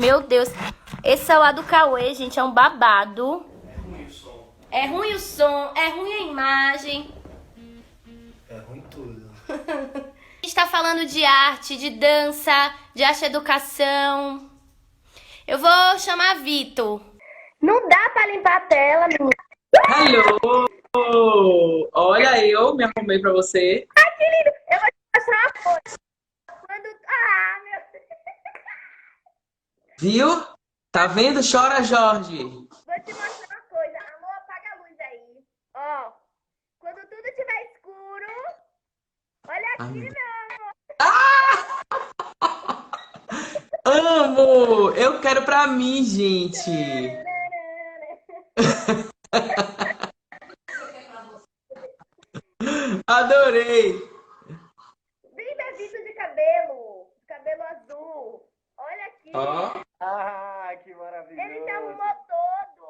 Meu Deus. Esse celular do Cauê, gente, é um babado. É ruim o som. É ruim o som, é ruim a imagem. É ruim tudo. A gente tá falando de arte, de dança, de arte e educação. Eu vou chamar Vitor. Não dá pra limpar a tela, menina. Hello! Olha, eu me arrumei pra você. Eu vou te mostrar uma coisa. Quando... Ah, meu Deus. Viu? Tá vendo? Chora, Jorge. Vou te mostrar uma coisa. Amor, apaga a luz aí. Ó, quando tudo estiver escuro, olha Ai, aqui, meu Deus. meu Amo! Eu quero pra mim, gente. amor. Adorei! Vem Bebito de cabelo azul. Olha aqui. Ó, Ah, que Ele se maravilhoso. arrumou todo.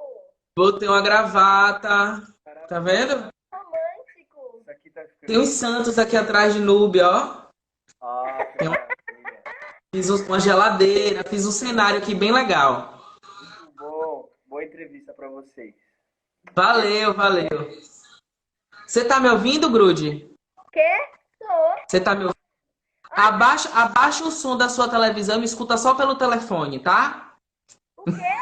botei uma gravata. Tá vendo? Romântico. Isso aqui tá Tem uns ficando. santos aqui atrás de Núbia, ó. Ah, que Tem um- maravilha. Fiz uma geladeira, fiz um cenário aqui bem legal. Muito bom. Boa entrevista pra vocês. Valeu, valeu. Você tá me ouvindo, Grude? Quê? Tô. Você tá me ouvindo? Abaixa o som da sua televisão e me escuta só pelo telefone, tá? O quê?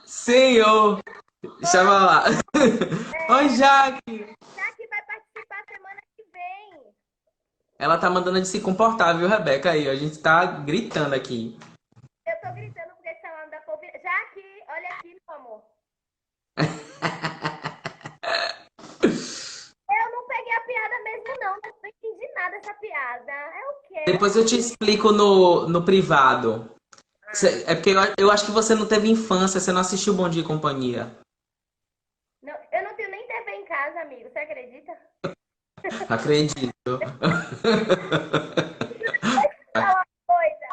Senhor! Chama lá. Oi, Jaque! Já que vai participar semana que vem. Ela tá mandando a gente se comportar, viu, Rebeca? Aí, ó, a gente tá gritando aqui. Eu tô gritando porque esse celular não dá pra ouvir. Já que, olha aqui, meu amor. Eu não peguei a piada mesmo, não. Não entendi nada dessa piada. É o quê? Depois eu te explico no privado. É porque eu acho que você não teve infância, você não assistiu Bom Dia e Companhia. Não, eu não tenho nem TV em casa, amigo. Você acredita? Acredito. Fala uma coisa.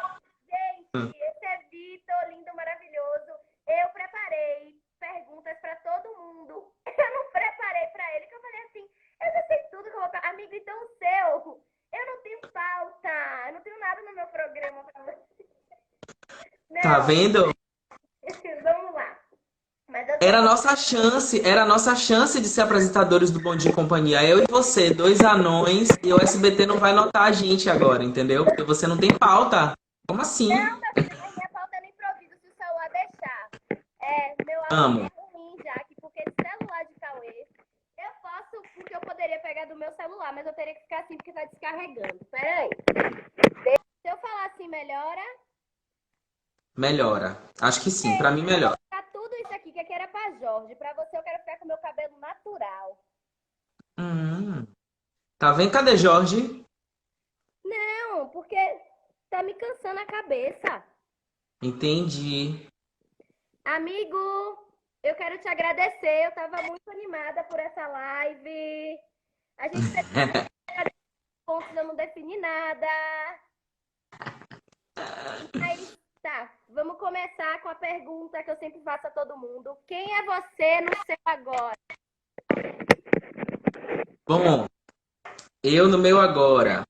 Gente, esse é Vitor, lindo, maravilhoso. Eu preparei perguntas pra todo mundo. Eu não preparei pra ele, que eu falei assim, eu já sei tudo que eu vou... Amigo, então o seu, eu não tenho pauta. Eu não tenho nada no meu programa pra você. Tá Não, vendo? vamos lá. Mas eu Era a tenho... nossa chance de ser apresentadores do Bom Dia e Companhia. Eu e você, dois anões, e o SBT não vai notar a gente agora, entendeu? Porque você não tem pauta. Como assim? Não, meu filho, a minha pauta é no improviso, se o celular deixar. É, meu áudio Amo. é ruim, Jaque, porque esse celular de Cauê, eu posso, porque eu poderia pegar do meu celular, mas eu teria que ficar assim porque tá descarregando. Pera aí. Se eu falar assim, melhora? Melhora. Acho que sim, pra mim melhora. Tá tudo isso aqui que aqui era pra Jorge. Pra você eu quero ficar com meu cabelo natural. Hum. Tá vendo? Cadê Jorge? Não, porque tá me cansando a cabeça. Entendi. Amigo, eu quero te agradecer. Eu tava muito animada por essa live. A gente teve pontos, eu não defini nada. Aí, tá, vamos começar com a pergunta que eu sempre faço a todo mundo. Quem é você no seu agora? Bom, eu no meu agora.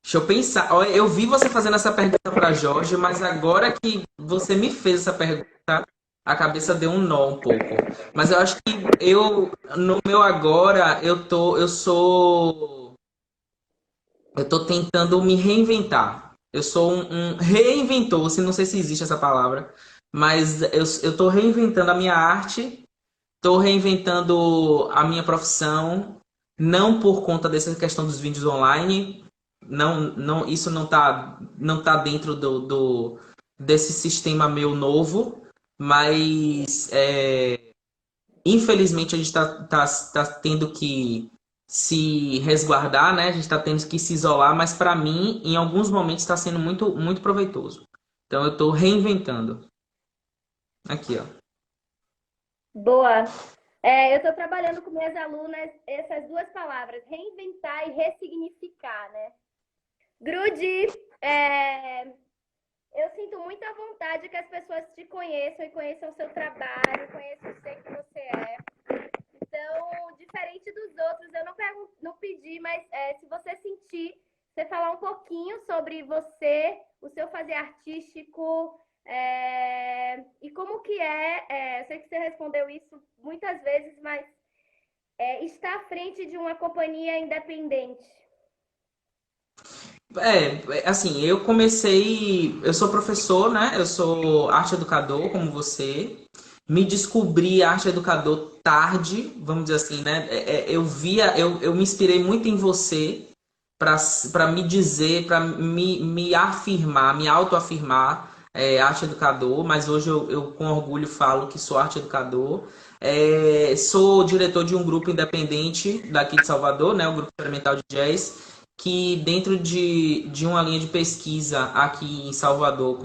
Deixa eu pensar. Olha, eu vi você fazendo essa pergunta para Jorge, mas agora que você me fez essa pergunta, a cabeça deu um nó um pouco. Mas eu acho que no meu agora, eu tô tentando me reinventar. Eu sou um reinventor, se não sei se existe essa palavra, mas eu tô reinventando a minha arte, tô reinventando a minha profissão, não por conta dessa questão dos vídeos online. Não, isso não tá dentro desse sistema meu novo, mas infelizmente a gente tá tendo que se resguardar, né? A gente tá tendo que se isolar, mas para mim, em alguns momentos, está sendo muito, muito proveitoso. Então eu tô reinventando. Aqui, ó. Boa. Eu tô trabalhando com minhas alunas essas duas palavras, reinventar e ressignificar, né? Grude, eu sinto muita vontade que as pessoas te conheçam e conheçam o seu trabalho, conheçam o que você é. Então, diferenciar falar um pouquinho sobre você, o seu fazer artístico, e como que eu sei que você respondeu isso muitas vezes, mas está à frente de uma companhia independente. Assim, eu sou professor, né? Eu sou arte educador, como você. Me descobri arte educador tarde, vamos dizer assim, né? Eu me inspirei muito em você para me dizer, para me afirmar, me autoafirmar, arte educador, mas hoje eu com orgulho falo que sou arte educador. Sou diretor de um grupo independente daqui de Salvador, né? O Grupo Experimental de Jazz, que dentro de uma linha de pesquisa aqui em Salvador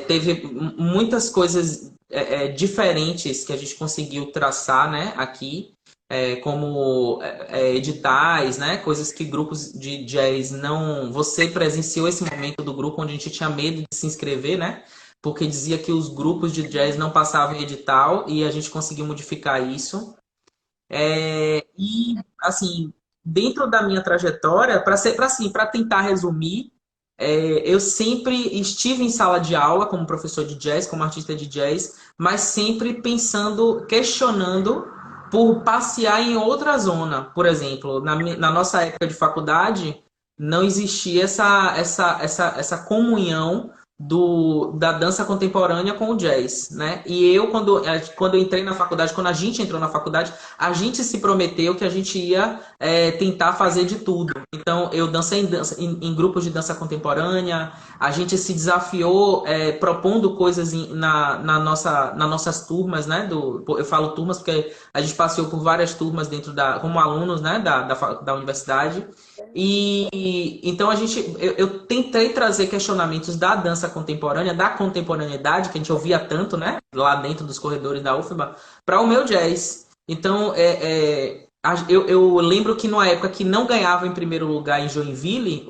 teve muitas coisas diferentes que a gente conseguiu traçar, né, aqui, como editais, né, coisas que grupos de jazz não... Você presenciou esse momento do grupo onde a gente tinha medo de se inscrever, né, porque dizia que os grupos de jazz não passavam em edital e a gente conseguiu modificar isso. E, assim, dentro da minha trajetória, para tentar resumir, eu sempre estive em sala de aula como professor de jazz, como artista de jazz, mas sempre pensando, questionando por passear em outra zona. Por exemplo, na nossa época de faculdade, não existia essa comunhão da dança contemporânea com o jazz, né? E quando eu entrei na faculdade, quando a gente entrou na faculdade, a gente se prometeu que a gente ia tentar fazer de tudo. Então, eu dancei em grupos de dança contemporânea, a gente se desafiou propondo coisas nas nossas turmas, né? Eu falo turmas porque a gente passeou por várias turmas como alunos, né? Da universidade. E então eu tentei trazer questionamentos da dança contemporânea, da contemporaneidade, que a gente ouvia tanto, né? Lá dentro dos corredores da UFBA, para o meu jazz. Então, eu lembro que numa época que não ganhava em primeiro lugar em Joinville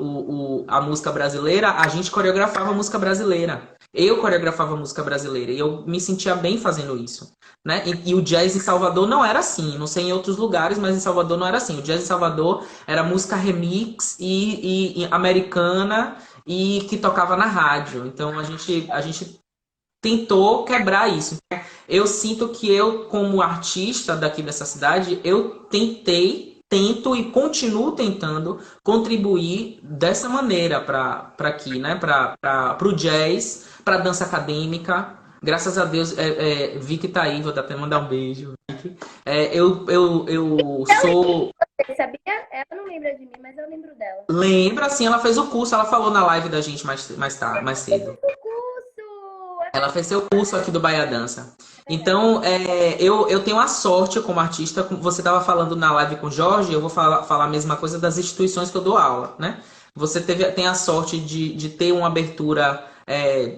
a música brasileira, a gente coreografava a música brasileira. Eu coreografava a música brasileira e eu me sentia bem fazendo isso, né? E o jazz em Salvador não era assim. Não sei em outros lugares, mas em Salvador não era assim. O jazz em Salvador era música remix e americana e que tocava na rádio. Então a gente tentou quebrar isso. Eu sinto que eu, como artista daqui dessa cidade, tento e continuo tentando contribuir dessa maneira para aqui, né? Para o jazz, para dança acadêmica. Graças a Deus, Vicky tá aí, vou até mandar um beijo, Vicky. Eu sou. Você sabia? Ela não lembra de mim, mas eu lembro dela. Lembra, assim, ela fez o curso, ela falou na live da gente mais cedo. O curso! Ela fez seu curso aqui do Bahia Dança. Então, eu tenho a sorte como artista, como você estava falando na live com o Jorge, eu vou falar a mesma coisa das instituições que eu dou aula, né? Você tem a sorte de ter uma abertura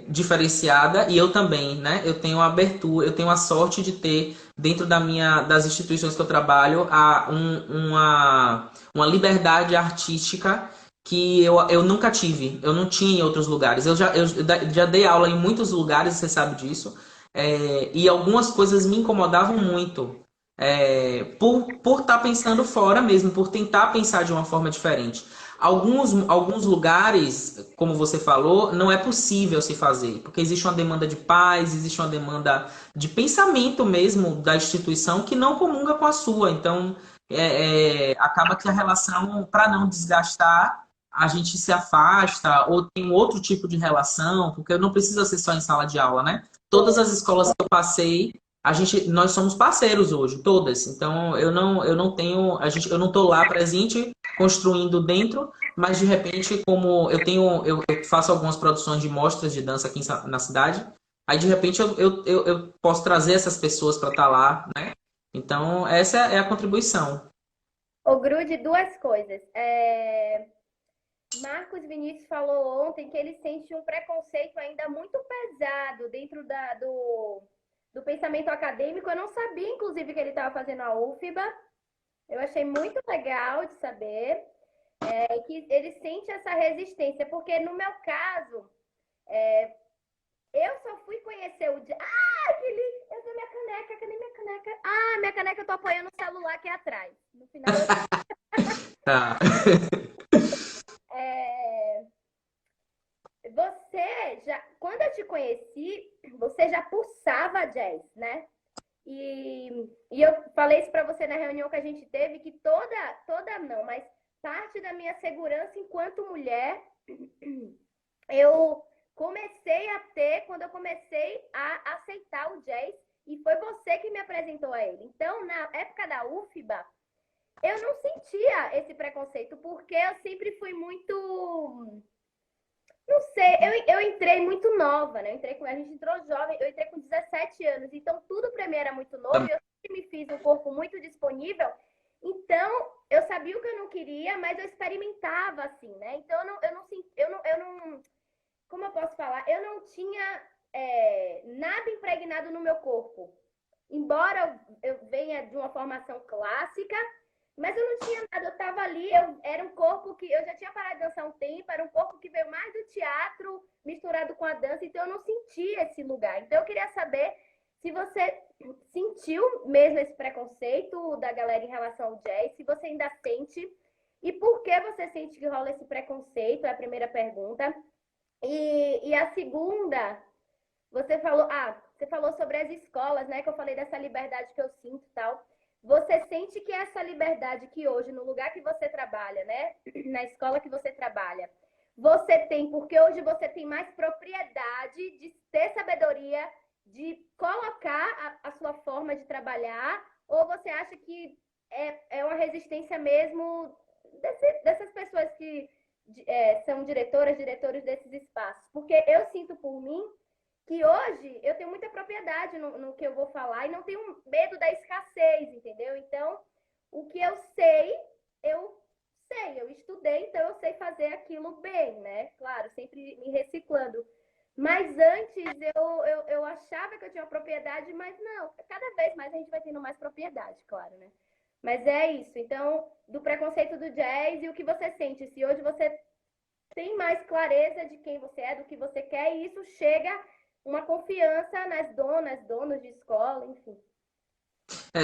diferenciada e eu também, né? Eu tenho a abertura, eu tenho a sorte de ter, dentro das instituições que eu trabalho, uma liberdade artística que eu nunca tive, eu não tinha em outros lugares. Eu já dei aula em muitos lugares, você sabe disso, e algumas coisas me incomodavam muito, por estar pensando fora mesmo, por tentar pensar de uma forma diferente. Alguns lugares, como você falou, não é possível se fazer, porque existe uma demanda de paz, existe uma demanda de pensamento mesmo da instituição que não comunga com a sua. Então, acaba que a relação, para não desgastar, a gente se afasta ou tem outro tipo de relação, porque não precisa ser só em sala de aula, né? Todas as escolas que eu passei, nós somos parceiros hoje, todas. Então eu não tenho, eu não estou lá presente construindo dentro, mas de repente como eu faço algumas produções de mostras de dança aqui na cidade, aí de repente eu posso trazer essas pessoas para estar lá, né? Então essa é a contribuição. Ô, Grude, duas coisas. Marcos Vinícius falou ontem que ele sente um preconceito ainda muito pesado dentro do pensamento acadêmico. Eu não sabia, inclusive, que ele estava fazendo a UFBA. Eu achei muito legal de saber que ele sente essa resistência, porque no meu caso, eu só fui conhecer o... que lindo! Eu tenho minha caneca, cadê minha caneca? Minha caneca eu tô apoiando o celular aqui atrás. No final. Tá. amava jazz, né? E eu falei isso para você na reunião que a gente teve, que toda não, mas parte da minha segurança enquanto mulher, eu comecei a ter quando eu comecei a aceitar o jazz, e foi você que me apresentou a ele. Então, na época da UFBA, eu não sentia esse preconceito, porque eu sempre fui muito... Não sei, eu entrei muito nova, né? A gente entrou jovem, eu entrei com 17 anos, então tudo para mim era muito novo, e eu sempre me fiz um corpo muito disponível, então eu sabia o que eu não queria, mas eu experimentava assim, né? Então eu não, como eu posso falar? Eu não tinha nada impregnado no meu corpo. Embora eu venha de uma formação clássica, mas eu não tinha nada, eu estava ali, era um corpo que eu já tinha parado de dançar um tempo, era um corpo que veio mais do teatro misturado com a dança, então eu não sentia esse lugar. Então eu queria saber se você sentiu mesmo esse preconceito da galera em relação ao jazz, se você ainda sente, e por que você sente que rola esse preconceito, é a primeira pergunta. E a segunda, você falou sobre as escolas, né, que eu falei dessa liberdade que eu sinto e tal. Você sente que essa liberdade que hoje, no lugar que você trabalha, né? Na escola que você trabalha, você tem, porque hoje você tem mais propriedade de ter sabedoria, de colocar a sua forma de trabalhar, ou você acha que é uma resistência mesmo dessas pessoas que são diretores desses espaços? Porque eu sinto por mim que hoje eu tenho muita propriedade no que eu vou falar e não tenho medo da escassez, entendeu? Então, o que eu sei, eu estudei, então eu sei fazer aquilo bem, né? Claro, sempre me reciclando. Mas antes eu achava que eu tinha uma propriedade, mas não, cada vez mais a gente vai tendo mais propriedade, claro, né? Mas é isso. Então, do preconceito do jazz e o que você sente, se hoje você tem mais clareza de quem você é, do que você quer, e isso chega uma confiança nas donos de escola, enfim.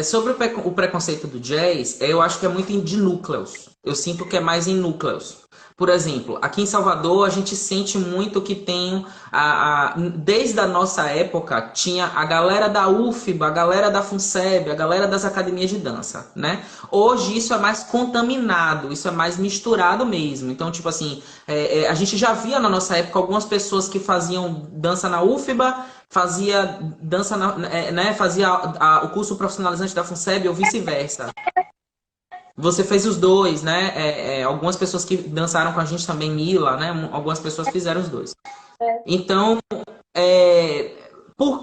Sobre o preconceito do jazz, eu acho que é muito de núcleos. Eu sinto que é mais em núcleos. Por exemplo, aqui em Salvador, a gente sente muito que tem, desde a nossa época, tinha a galera da UFBA, a galera da FUNSEB, a galera das academias de dança, né? Hoje isso é mais contaminado, isso é mais misturado mesmo. Então, tipo assim, a gente já via na nossa época algumas pessoas que faziam dança na UFBA, fazia dança, fazia o curso profissionalizante da FUNSEB ou vice-versa. Você fez os dois, né? Algumas pessoas que dançaram com a gente também, Mila, né? Algumas pessoas fizeram os dois. Então,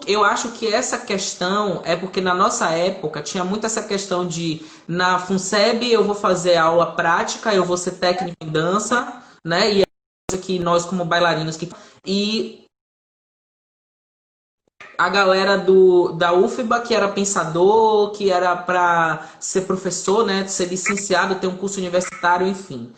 eu acho que essa questão é porque na nossa época tinha muito essa questão de na FUNSEB eu vou fazer aula prática, eu vou ser técnico em dança, né? E é coisa que nós como bailarinos e a galera da UFBA, que era pensador, que era para ser professor, né, ser licenciado, ter um curso universitário, enfim.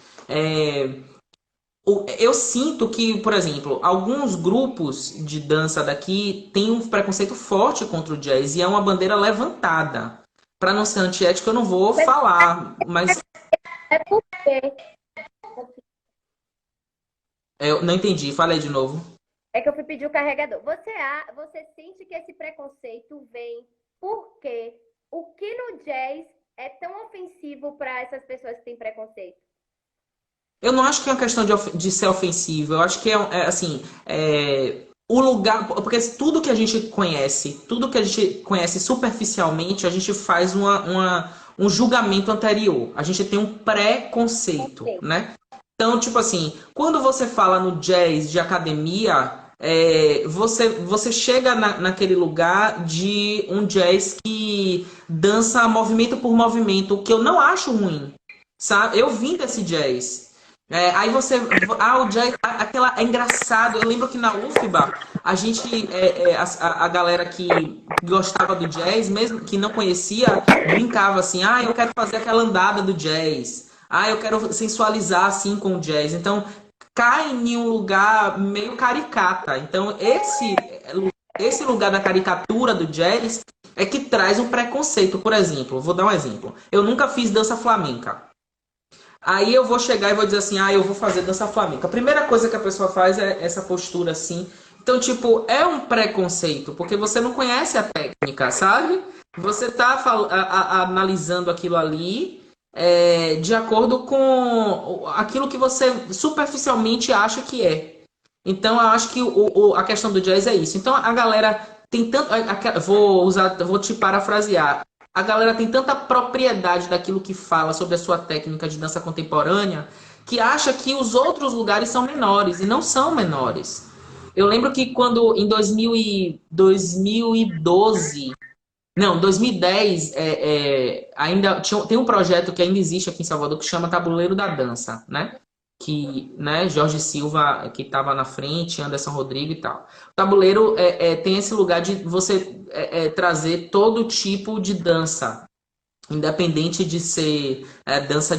Eu sinto que, por exemplo, alguns grupos de dança daqui têm um preconceito forte contra o jazz e é uma bandeira levantada. Para não ser antiético, eu não vou falar, mas... É porque... Eu não entendi, falei de novo. É que eu fui pedir o carregador. Você sente que esse preconceito vem porque o que no jazz é tão ofensivo para essas pessoas que têm preconceito? Eu não acho que é uma questão de ser ofensivo. Eu acho que o lugar... Porque tudo que a gente conhece superficialmente, a gente faz um julgamento anterior. A gente tem um preconceito, né? Então, tipo assim, quando você fala no jazz de academia, você chega naquele lugar de um jazz que dança movimento por movimento, o que eu não acho ruim, sabe? Eu vim desse jazz. Aí você... o jazz... é engraçado. Eu lembro que na UFBA, a gente... a galera que gostava do jazz, mesmo que não conhecia, brincava assim, eu quero fazer aquela andada do jazz. Eu quero sensualizar assim com o jazz. Então, cai em um lugar meio caricata. Então, esse lugar da caricatura do jazz é que traz um preconceito. Por exemplo, vou dar um exemplo. Eu nunca fiz dança flamenca. Aí eu vou chegar e vou dizer assim, eu vou fazer dança flamenca. A primeira coisa que a pessoa faz é essa postura assim, Então, tipo, é um preconceito, porque você não conhece a técnica, sabe? Você tá analisando aquilo ali de acordo com aquilo que você superficialmente acha que é. Então, eu acho que a questão do jazz é isso. Então, a galera tem tanto. Vou te parafrasear. A galera tem tanta propriedade daquilo que fala sobre a sua técnica de dança contemporânea que acha que os outros lugares são menores, e não são menores. Eu lembro que quando em 2012, não, 2010, tem um projeto que ainda existe aqui em Salvador que chama Tabuleiro da Dança, né? Que, né, Jorge Silva, que estava na frente, Anderson Rodrigo e tal. O tabuleiro tem esse lugar de você trazer todo tipo de dança, independente de ser dança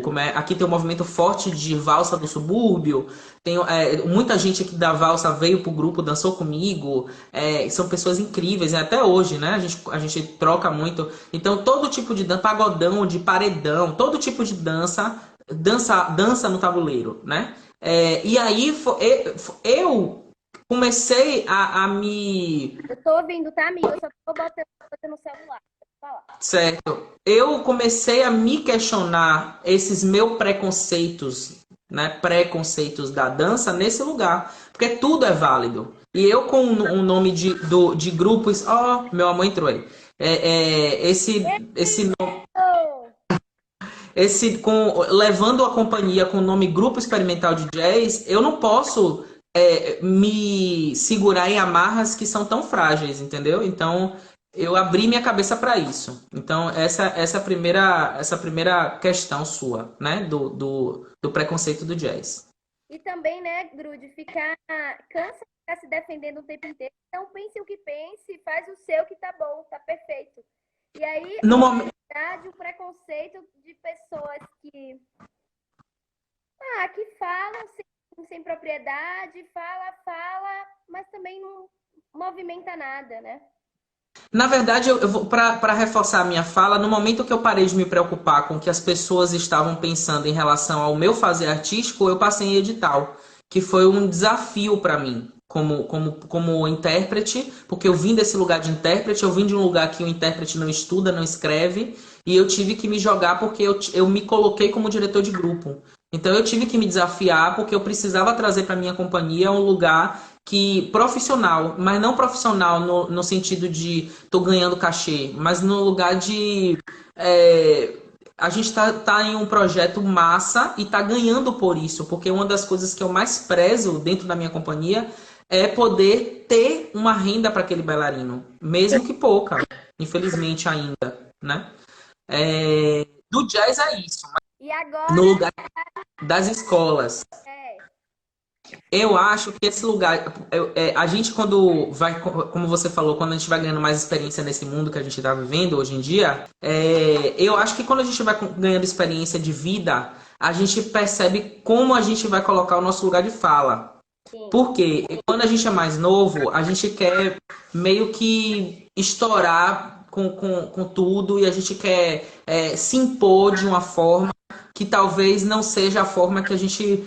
como aqui tem um movimento forte de valsa do subúrbio. Tem muita gente aqui da valsa veio pro grupo, dançou comigo. São pessoas incríveis, né? Até hoje, né? A gente troca muito. Então todo tipo de dança, pagodão, de paredão, todo tipo de dança no tabuleiro, né? E aí eu comecei a me Eu tô ouvindo, tá, amigo? Eu só tô botando no celular. Pode falar. Certo. Eu comecei a me questionar esses meus preconceitos, né? Preconceitos da dança nesse lugar. Porque tudo é válido. E eu com um nome de grupos. Ó, meu amor entrou aí. Oh, Levando a companhia com o nome Grupo Experimental de Jazz, eu não posso me segurar em amarras que são tão frágeis, entendeu? Então, eu abri minha cabeça para isso. Então, essa primeira questão sua, né? Do preconceito do jazz. e também, né, Grude, cansa de ficar se defendendo o tempo inteiro. Então pense o que pense, faz o seu que tá bom, tá perfeito. E aí, No momento. o preconceito de pessoas que falam sem propriedade, fala, mas também não movimenta nada, né? Na verdade, eu vou para reforçar a minha fala, no momento que eu parei de me preocupar com o que as pessoas estavam pensando em relação ao meu fazer artístico, eu passei em edital, que foi um desafio para mim, como intérprete, porque eu vim desse lugar de intérprete, eu vim de um lugar que o intérprete não estuda, não escreve, e eu tive que me jogar porque eu me coloquei como diretor de grupo. Então eu tive que me desafiar porque eu precisava trazer para minha companhia um lugar que profissional, mas não profissional no sentido de tô ganhando cachê, mas no lugar de a gente tá em um projeto massa e tá ganhando por isso, porque uma das coisas que eu mais prezo dentro da minha companhia é poder ter uma renda para aquele bailarino, mesmo que pouca, infelizmente ainda, né? Do jazz é isso, E mas no agora, lugar das escolas. Eu acho que esse lugar, a gente quando vai, como você falou, quando a gente vai ganhando mais experiência nesse mundo que a gente está vivendo hoje em dia, eu acho que quando a gente vai ganhando experiência de vida, a gente percebe como a gente vai colocar o nosso lugar de fala. sim. Porque quando a gente é mais novo, a gente quer meio que estourar com tudo e a gente quer se impor de uma forma que talvez não seja a forma que a gente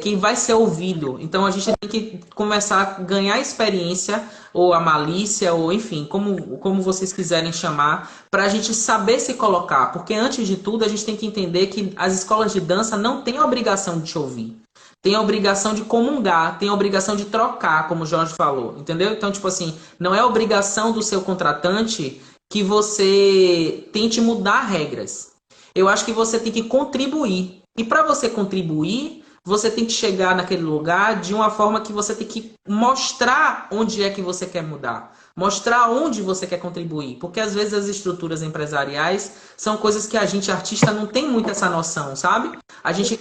que vai ser ouvido. Então a gente tem que começar a ganhar experiência ou a malícia ou enfim, como vocês quiserem chamar, para a gente saber se colocar. Porque antes de tudo a gente tem que entender que as escolas de dança não têm a obrigação de te ouvir. Tem a obrigação de comungar, tem a obrigação de trocar, como o Jorge falou, entendeu? Então, tipo assim, não é obrigação do seu contratante que você tente mudar regras. Eu acho que você tem que contribuir. E para você contribuir, você tem que chegar naquele lugar de uma forma que você tem que mostrar onde é que você quer mudar. Mostrar onde você quer contribuir. Porque às vezes as estruturas empresariais são coisas que a gente, artista, não tem muito essa noção, sabe? A gente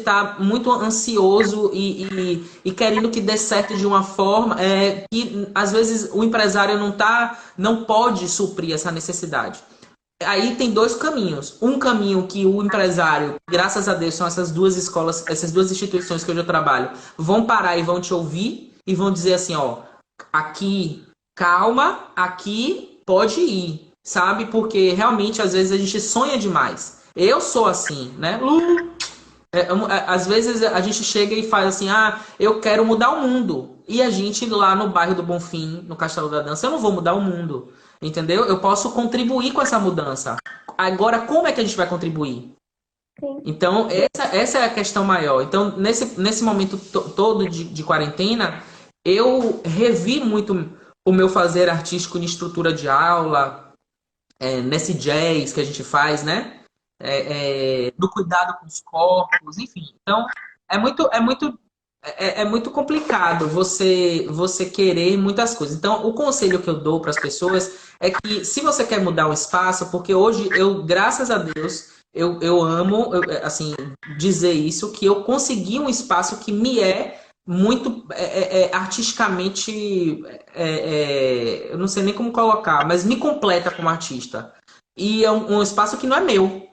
tá muito ansioso e querendo que dê certo de uma forma que às vezes o empresário não pode suprir essa necessidade. Aí tem dois caminhos. Um caminho que o empresário, graças a Deus, são essas duas escolas, essas duas instituições que hoje eu trabalho, vão parar e vão te ouvir e vão dizer assim, ó, aqui, calma, aqui pode ir, sabe? Porque realmente às vezes a gente sonha demais. Eu sou assim, né? Lu, Às vezes a gente chega e faz assim, ah, eu quero mudar o mundo. E a gente lá no bairro do Bonfim, no Castelo da Dança, eu não vou mudar o mundo. Entendeu? Eu posso contribuir com essa mudança. Agora, como é que a gente vai contribuir? Sim. Então, essa é a questão maior. Então, nesse momento todo de quarentena, eu revi muito o meu fazer artístico em estrutura de aula, nesse jazz que a gente faz, né? Do cuidado com os corpos, enfim. Então, é muito complicado você querer muitas coisas. Então, o conselho que eu dou para as pessoas é que se você quer mudar o espaço, porque hoje eu, graças a Deus, eu amo, assim, dizer isso, que eu consegui um espaço que me é muito artisticamente, eu não sei nem como colocar, mas me completa como artista. E é um espaço que não é meu.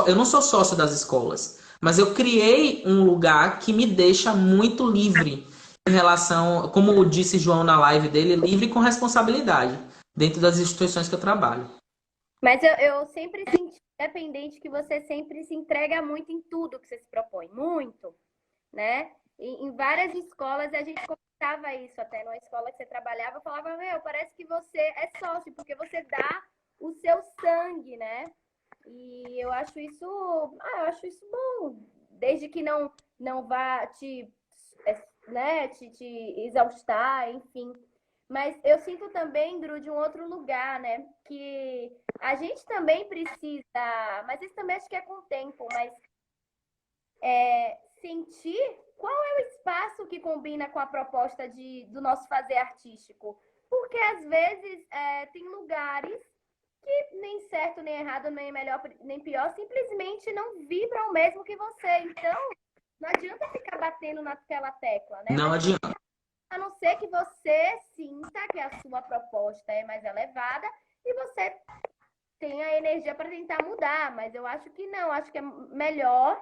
Eu não sou sócio das escolas, mas eu criei um lugar que me deixa muito livre em relação, como disse João na live dele, livre com responsabilidade dentro das instituições que eu trabalho. Mas eu sempre senti, independente, que você sempre se entrega muito em tudo que você se propõe. Muito, né? Em várias escolas a gente comentava isso, até numa escola que você trabalhava, eu falava, meu, parece que você é sócio, porque você dá o seu sangue, né? E eu acho isso bom, desde que não vá te exaustar, enfim. Mas eu sinto também, Gru, de um outro lugar, né? Que a gente também precisa, mas isso também acho que é com o tempo, mas sentir qual é o espaço que combina com a proposta do nosso fazer artístico. Porque às vezes tem lugares que nem certo, nem errado, nem melhor, nem pior, simplesmente não vibram o mesmo que você. Então, não adianta ficar batendo naquela tecla, né? Não Mas adianta. a não ser que você sinta que a sua proposta é mais elevada e você tenha energia para tentar mudar. Mas eu acho que não, acho que é melhor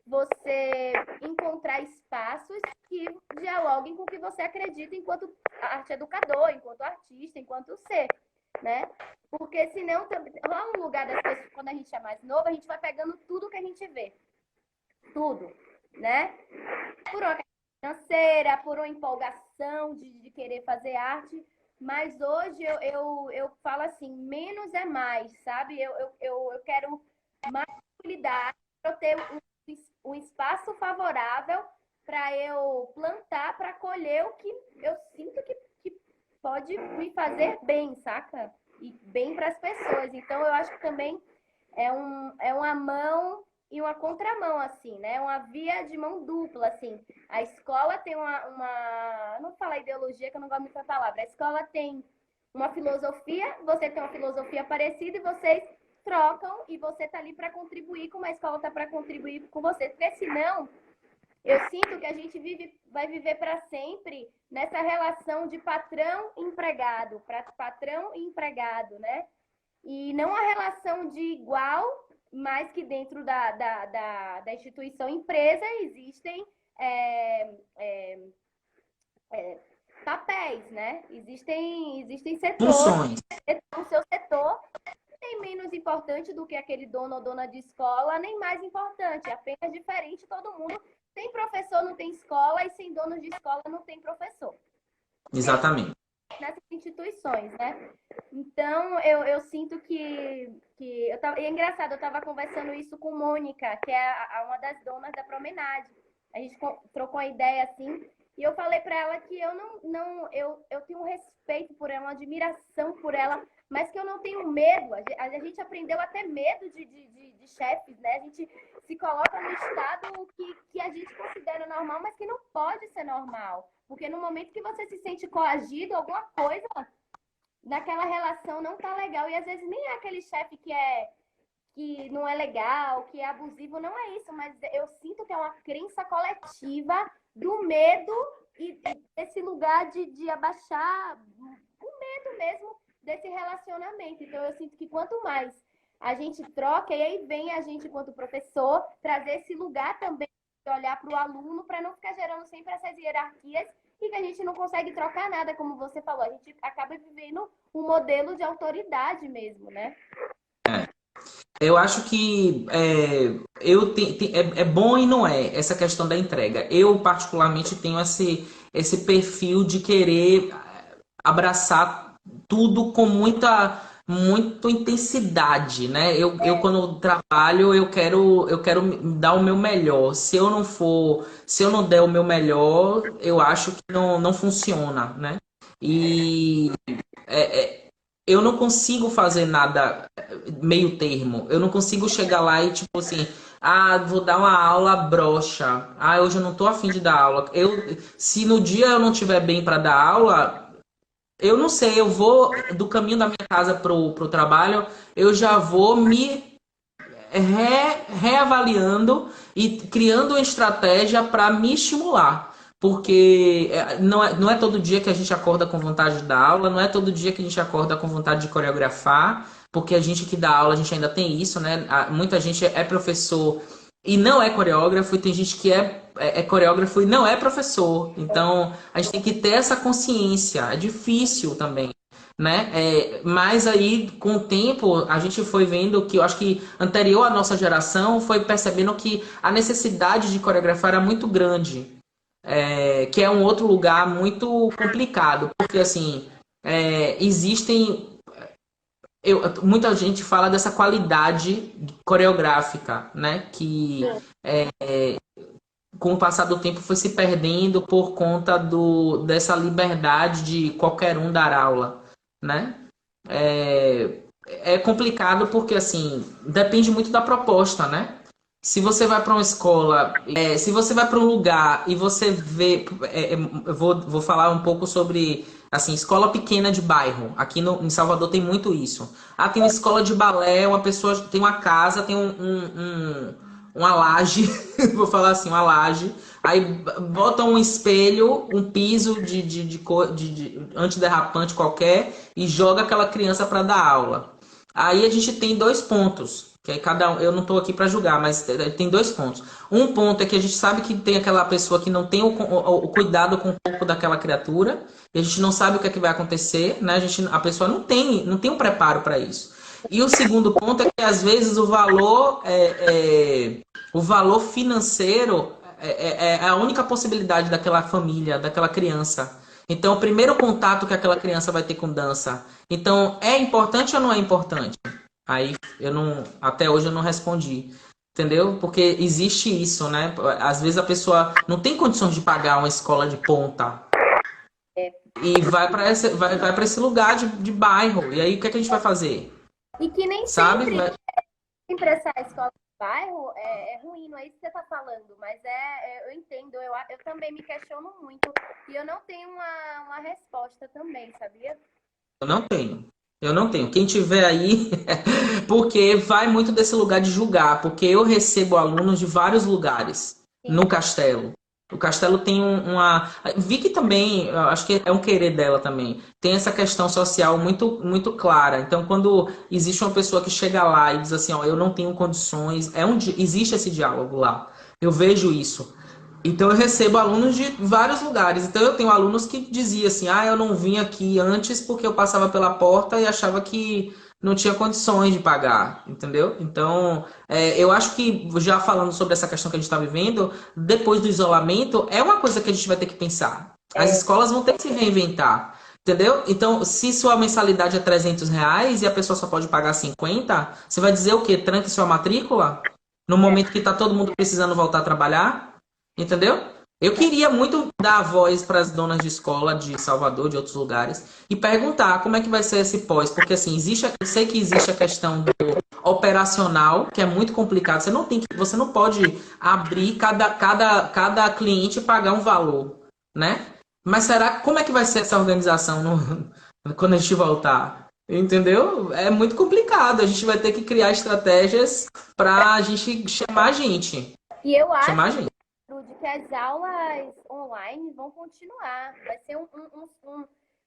você encontrar espaços que dialoguem com o que você acredita enquanto arte educador, enquanto artista, enquanto ser, né? Porque senão, lá no lugar das pessoas, quando a gente é mais novo, a gente vai pegando tudo que a gente vê. Tudo, né? Por uma questão financeira, por uma empolgação de querer fazer arte. Mas hoje eu falo assim, menos é mais, sabe? Eu quero mais tranquilidade, eu ter um espaço favorável para eu plantar, para colher o que eu sinto que pode me fazer bem, saca? E bem para as pessoas. Então, eu acho que também é uma mão e uma contramão, assim, né? Uma via de mão dupla, assim. A escola tem não vou falar ideologia, que eu não gosto muito da palavra. A escola tem uma filosofia, você tem uma filosofia parecida e vocês trocam e você tá ali para contribuir, como a escola tá para contribuir com você. Porque senão, eu sinto que a gente vai viver para sempre nessa relação de patrão-empregado, patrão e empregado, né? E não a relação de igual, mas que dentro da instituição empresa existem papéis, né? Existem setores, Funções. o seu setor nem menos importante do que aquele dono ou dona de escola, nem mais importante, é apenas diferente todo mundo. Sem professor não tem escola e sem dono de escola não tem professor. Exatamente. Nessas instituições, né? Então, eu sinto que é engraçado, eu estava conversando isso com Mônica, que é uma das donas da Promenade. A gente trocou uma ideia assim, e eu falei para ela que eu tenho um respeito por ela, uma admiração por ela, mas que eu não tenho medo. A gente aprendeu até medo de chefes, né? A gente se coloca no estado que a gente considera normal, mas que não pode ser normal. Porque no momento que você se sente coagido, alguma coisa naquela relação não tá legal. E às vezes nem é aquele chefe que não é legal, que é abusivo, não é isso. Mas eu sinto que é uma crença coletiva do medo e desse lugar de abaixar o medo mesmo desse relacionamento. Então eu sinto que quanto mais a gente troca, e aí vem a gente, enquanto professor, trazer esse lugar também de olhar para o aluno, para não ficar gerando sempre essas hierarquias e que a gente não consegue trocar nada, como você falou. A gente acaba vivendo um modelo de autoridade mesmo, né? Eu acho que é bom e não é essa questão da entrega. Eu, particularmente, tenho esse perfil de querer abraçar tudo com muita intensidade, né? Eu quando trabalho, eu quero me dar o meu melhor. Se eu não der o meu melhor, eu acho que não funciona, né? E eu não consigo fazer nada meio termo. Eu não consigo chegar lá e tipo assim, vou dar uma aula broxa. Hoje eu não tô afim de dar aula. Se no dia eu não tiver bem para dar aula, eu não sei, eu vou do caminho da minha casa pro trabalho, eu já vou me reavaliando e criando uma estratégia para me estimular. Porque não é todo dia que a gente acorda com vontade de dar aula, não é todo dia que a gente acorda com vontade de coreografar, porque a gente que dá aula, a gente ainda tem isso, né? Muita gente é professor e não é coreógrafo, e tem gente que é coreógrafo e não é professor. Então, a gente tem que ter essa consciência. É difícil também, né? Mas aí, com o tempo, a gente foi vendo que eu acho que anterior à nossa geração foi percebendo que a necessidade de coreografar era muito grande, que é um outro lugar muito complicado, porque assim, existem. Muita gente fala dessa qualidade coreográfica, né? Que com o passar do tempo foi se perdendo por conta dessa liberdade de qualquer um dar aula, né? É, é complicado porque, assim, depende muito da proposta, né? Se você vai para uma escola, se você vai para um lugar e você vê, eu vou falar um pouco sobre, assim, escola pequena de bairro. Aqui em Salvador tem muito isso. Tem uma escola de balé, uma pessoa tem uma casa, tem uma laje, vou falar assim, uma laje. Aí bota um espelho, um piso de antiderrapante qualquer e joga aquela criança para dar aula. Aí a gente tem dois pontos, que aí cada um, eu não estou aqui para julgar, mas tem dois pontos. Um ponto é que a gente sabe que tem aquela pessoa que não tem o cuidado com o corpo daquela criatura, e a gente não sabe o que é que vai acontecer, né? A pessoa não tem um preparo para isso. E o segundo ponto é que às vezes o valor financeiro é a única possibilidade daquela família, daquela criança. Então, o primeiro contato que aquela criança vai ter com dança. Então, é importante ou não é importante? Aí até hoje eu não respondi. Entendeu? Porque existe isso, né? Às vezes a pessoa não tem condições de pagar uma escola de ponta e vai para esse lugar de bairro. E aí o que é que a gente vai fazer? E que nem Sabe? sempre essa escola de bairro é ruim, não é isso que você está falando, mas eu entendo, eu também me questiono muito e eu não tenho uma resposta também, sabia? Eu não tenho. Eu não tenho. Quem tiver aí, porque vai muito desse lugar de julgar, porque eu recebo alunos de vários lugares Sim. no Castelo. O Castelo tem uma. Vi que também, eu acho que é um querer dela também. Tem essa questão social muito, muito clara. Então, quando existe uma pessoa que chega lá e diz assim, ó, eu não tenho condições, existe esse diálogo lá. Eu vejo isso. Então eu recebo alunos de vários lugares. Então eu tenho alunos que diziam assim, eu não vim aqui antes porque eu passava pela porta e achava que não tinha condições de pagar, entendeu? Então, eu acho que, já falando sobre essa questão que a gente está vivendo, depois do isolamento, é uma coisa que a gente vai ter que pensar. As escolas vão ter que se reinventar, entendeu? Então, se sua mensalidade é R$ 300 e a pessoa só pode pagar 50, você vai dizer o quê? Tranque sua matrícula? No momento que está todo mundo precisando voltar a trabalhar? Entendeu? Eu queria muito dar voz para as donas de escola de Salvador, de outros lugares, e perguntar como é que vai ser esse pós, porque assim, eu sei que existe a questão do operacional, que é muito complicado. Você não pode abrir cada cliente e pagar um valor, né? Mas como é que vai ser essa organização quando a gente voltar? Entendeu? É muito complicado. A gente vai ter que criar estratégias para a gente chamar a gente. E eu Chamar a acho, gente. de que as aulas online vão continuar. Vai ser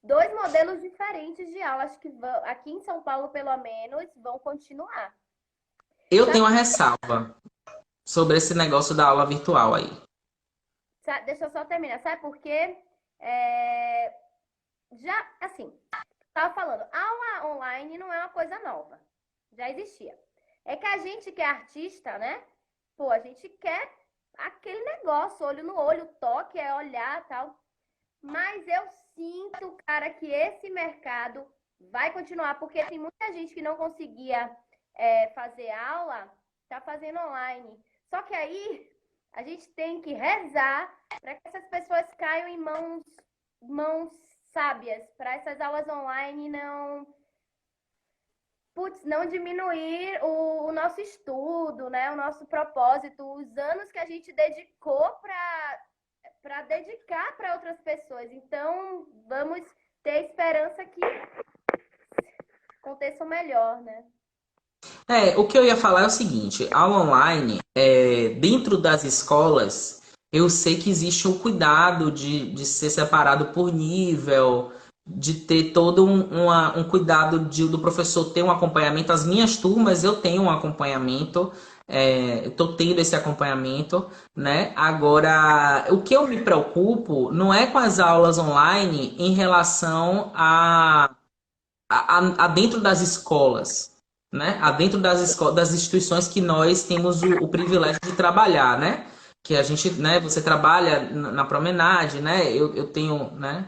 dois modelos diferentes de aula. Acho que aqui em São Paulo, pelo menos, vão continuar. Eu tenho uma ressalva sobre esse negócio da aula virtual aí. Deixa eu só terminar. Sabe por quê? Já, assim, estava falando, aula online não é uma coisa nova. Já existia. É que a gente que é artista, né? Pô, a gente quer aquele negócio, olho no olho, toque, é olhar tal. Mas eu sinto, cara, que esse mercado vai continuar, porque tem muita gente que não conseguia fazer aula, tá fazendo online. Só que aí a gente tem que rezar para que essas pessoas caiam em mãos sábias, para essas aulas online não diminuir o nosso estudo, né? O nosso propósito, os anos que a gente dedicou para dedicar para outras pessoas. Então, vamos ter esperança que aconteça o melhor, né? O que eu ia falar é o seguinte, aula online, dentro das escolas, eu sei que existe um cuidado de ser separado por nível, de ter todo um cuidado do professor ter um acompanhamento. As minhas turmas, eu tenho um acompanhamento, estou tendo esse acompanhamento, né? Agora, o que eu me preocupo não é com as aulas online em relação a dentro das escolas, né? A dentro das instituições que nós temos o privilégio de trabalhar, né? Que a gente, né? Você trabalha na promenade, né? Eu tenho, né?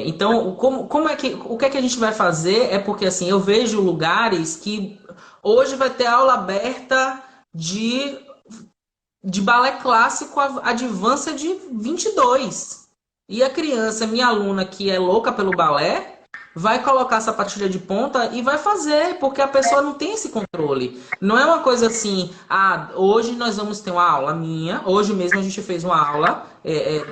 Então, como é que, o que é que a gente vai fazer? É porque assim, eu vejo lugares que hoje vai ter aula aberta de, de balé clássico Advância de 22. E a criança, minha aluna, que é louca pelo balé, vai colocar a sapatilha de ponta e vai fazer, porque a pessoa não tem esse controle. Não é uma coisa assim, hoje nós vamos ter uma aula minha, hoje mesmo a gente fez uma aula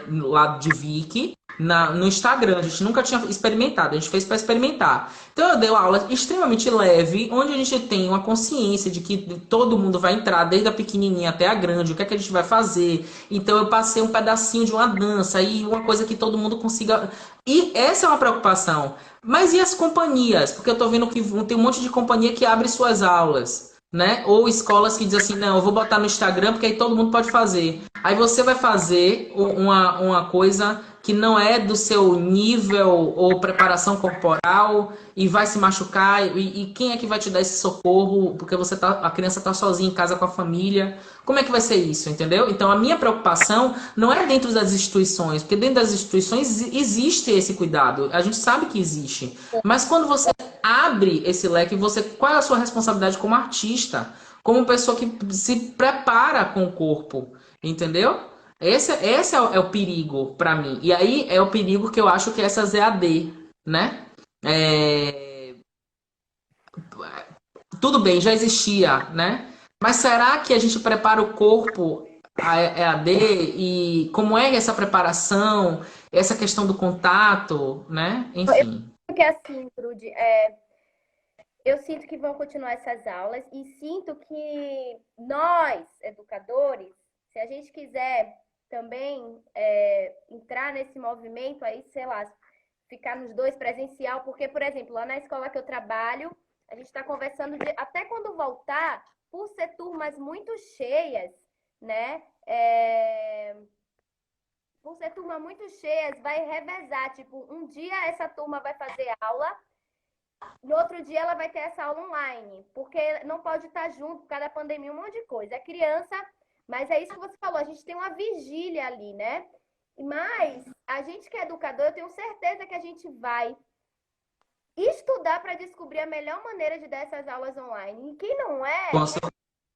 lá de Vicky, no Instagram, a gente nunca tinha experimentado, a gente fez para experimentar. Então eu dei uma aula extremamente leve, onde a gente tem uma consciência de que todo mundo vai entrar, desde a pequenininha até a grande, o que é que a gente vai fazer. Então eu passei um pedacinho de uma dança e uma coisa que todo mundo consiga. E essa é uma preocupação. Mas e as companhias? Porque eu tô vendo que tem um monte de companhia que abre suas aulas, né? Ou escolas que dizem assim, não, eu vou botar no Instagram porque aí todo mundo pode fazer. Aí você vai fazer uma coisa que não é do seu nível ou preparação corporal e vai se machucar. E quem é que vai te dar esse socorro? Porque a criança tá sozinha em casa com a família. Como é que vai ser isso, entendeu? Então a minha preocupação não é dentro das instituições, porque dentro das instituições existe esse cuidado. A gente sabe que existe. Mas quando você abre esse leque, qual é a sua responsabilidade como artista? Como pessoa que se prepara com o corpo, entendeu? Esse é o perigo para mim. E aí é o perigo que eu acho que essas EAD, né? Tudo bem, já existia, né? Mas será que a gente prepara o corpo a EAD e como é essa preparação, essa questão do contato, né? Enfim. Porque assim, Trude, eu sinto que vão continuar essas aulas e sinto que nós, educadores, se a gente quiser também entrar nesse movimento aí, sei lá, ficar nos dois presencial, porque, por exemplo, lá na escola que eu trabalho, a gente está conversando de até quando voltar, por ser turmas muito cheias, né? Por ser turma muito cheias, vai revezar. Tipo, um dia essa turma vai fazer aula, no outro dia ela vai ter essa aula online, porque não pode estar junto por causa da pandemia, um monte de coisa. É criança, mas é isso que você falou, a gente tem uma vigília ali, né? Mas a gente que é educador, eu tenho certeza que a gente vai estudar para descobrir a melhor maneira de dar essas aulas online. E quem não é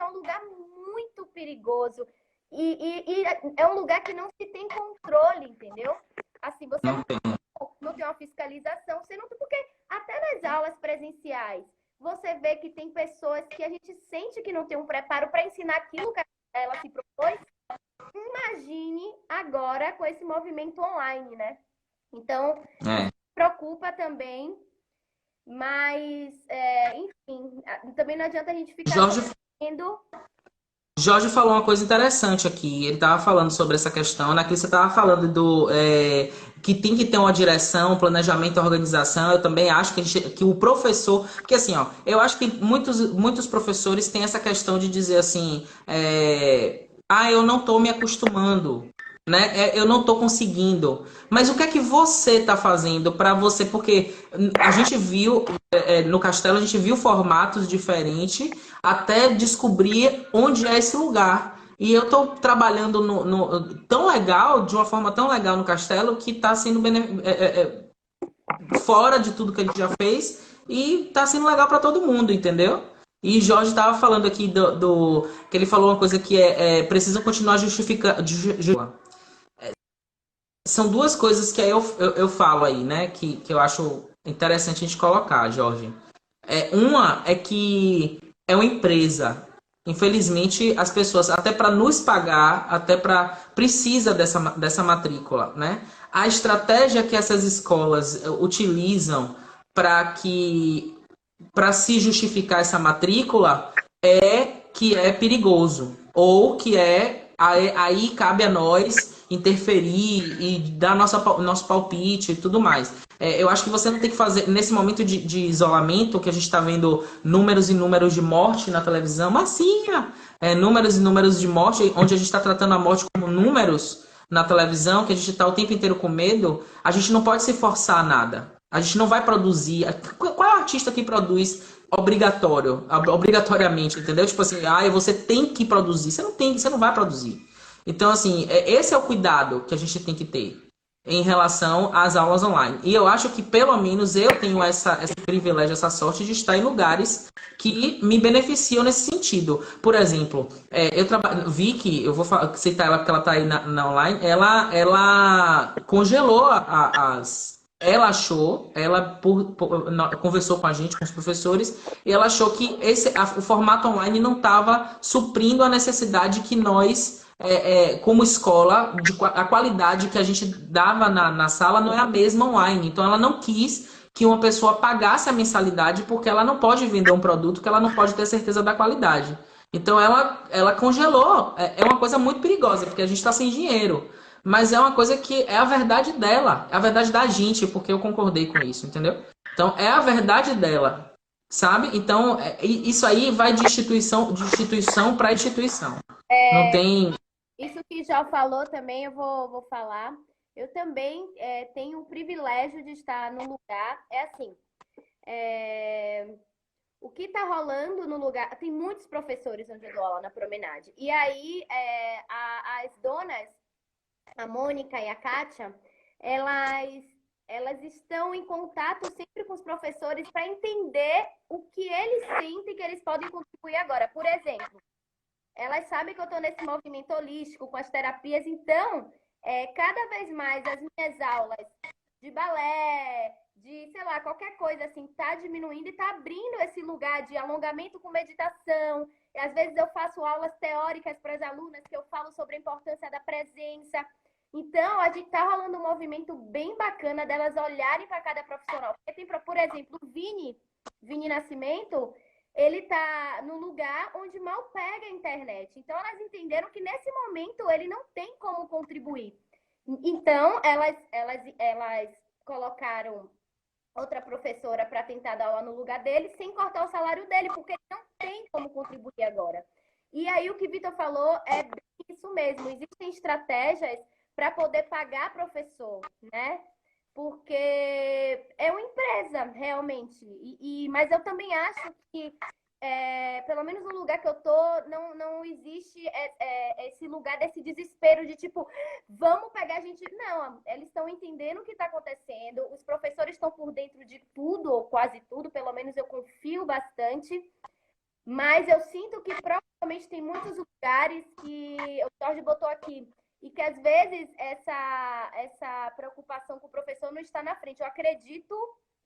um lugar muito perigoso. E é um lugar que não se tem controle, entendeu? Assim, você não tem uma fiscalização, você não tem, porque até nas aulas presenciais, você vê que tem pessoas que a gente sente que não tem um preparo para ensinar aquilo que ela se propôs. Imagine agora com esse movimento online, né? Então, me preocupa também, mas, enfim, também não adianta a gente ficar Jorge falou uma coisa interessante aqui. Ele estava falando sobre essa questão. Na que você estava falando que tem que ter uma direção, planejamento, organização. Eu também acho que o professor, porque assim, ó, eu acho que muitos professores têm essa questão de dizer assim, eu não estou me acostumando, né? Eu não estou conseguindo. Mas o que é que você está fazendo para você? Porque a gente viu no Castelo, a gente viu formatos diferentes até descobrir onde é esse lugar. E eu estou trabalhando tão legal, de uma forma tão legal no Castelo, que está sendo fora de tudo que a gente já fez e está sendo legal para todo mundo, entendeu? E Jorge estava falando aqui que ele falou uma coisa que precisam continuar justificando. São duas coisas que aí eu falo aí, né? Que eu acho interessante a gente colocar, Jorge. Uma é que é uma empresa. Infelizmente, as pessoas, até para nos pagar, até para precisa dessa matrícula, né? A estratégia que essas escolas utilizam para se justificar essa matrícula é que é perigoso ou que aí cabe a nós interferir e dar nosso palpite e tudo mais. Eu acho que você não tem que fazer, nesse momento de isolamento, que a gente está vendo números e números de morte na televisão, massinha, números e números de morte, onde a gente está tratando a morte como números na televisão, que a gente está o tempo inteiro com medo, a gente não pode se forçar a nada. A gente não vai produzir. Qual é o artista que produz obrigatoriamente, entendeu? Tipo assim, você tem que produzir. Você não tem, você não vai produzir. Então, assim, esse é o cuidado que a gente tem que ter em relação às aulas online. E eu acho que, pelo menos, eu tenho esse privilégio, essa sorte de estar em lugares que me beneficiam nesse sentido. Por exemplo, eu Vicky, eu vou citar ela porque ela está aí na online, ela congelou ela achou, conversou com a gente, com os professores, e ela achou que o formato online não estava suprindo a necessidade que nós, como escola, a qualidade que a gente dava na sala não é a mesma online. Então ela não quis que uma pessoa pagasse a mensalidade porque ela não pode vender um produto que ela não pode ter certeza da qualidade. Então ela congelou. É uma coisa muito perigosa, porque a gente está sem dinheiro. Mas é uma coisa que é a verdade dela, é a verdade da gente, porque eu concordei com isso, entendeu? Então, é a verdade dela, sabe? Então, isso aí vai de instituição para instituição. Não tem. Isso que já falou também, eu vou falar. Eu também tenho o privilégio de estar no lugar. É assim, o que está rolando no lugar. Tem muitos professores onde eu dou aula na promenade. E aí, as donas, a Mônica e a Kátia, elas estão em contato sempre com os professores para entender o que eles sentem que eles podem contribuir agora. Por exemplo, elas sabem que eu estou nesse movimento holístico com as terapias, então, cada vez mais as minhas aulas de balé, de, sei lá, qualquer coisa assim, tá diminuindo e tá abrindo esse lugar de alongamento com meditação. E, às vezes eu faço aulas teóricas para as alunas que eu falo sobre a importância da presença. Então, a gente tá rolando um movimento bem bacana delas olharem para cada profissional. Porque tem, por exemplo, o Vini Nascimento, ele tá no lugar onde mal pega a internet. Então, elas entenderam que nesse momento ele não tem como contribuir. Então, elas colocaram outra professora para tentar dar aula no lugar dele, sem cortar o salário dele, porque ele não tem como contribuir agora. E aí, o que o Vitor falou é bem isso mesmo. Existem estratégias para poder pagar professor, né? Porque é uma empresa, realmente. Mas eu também acho que, pelo menos no lugar que eu tô, não existe esse lugar desse desespero de tipo, vamos pegar a gente. Não, eles estão entendendo o que está acontecendo, os professores estão por dentro de tudo, ou quase tudo, pelo menos eu confio bastante. Mas eu sinto que provavelmente tem muitos lugares que o Jorge botou aqui. E que, às vezes, essa preocupação com o professor não está na frente. Eu acredito,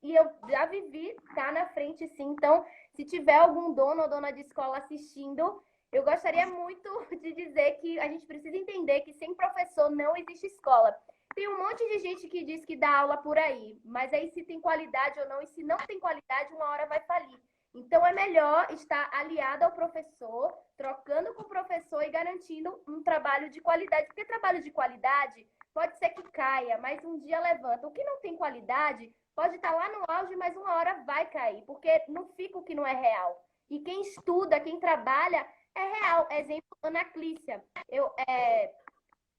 e eu já vivi, está na frente, sim. Então, se tiver algum dono ou dona de escola assistindo, eu gostaria muito de dizer que a gente precisa entender que sem professor não existe escola. Tem um monte de gente que diz que dá aula por aí, mas aí se tem qualidade ou não, e se não tem qualidade, uma hora vai falir. Então, é melhor estar aliado ao professor, trocando com o professor e garantindo um trabalho de qualidade. Porque trabalho de qualidade pode ser que caia, mas um dia levanta. O que não tem qualidade pode estar lá no auge, mas uma hora vai cair, porque não fica o que não é real. E quem estuda, quem trabalha, é real. Exemplo, Ana Clícia.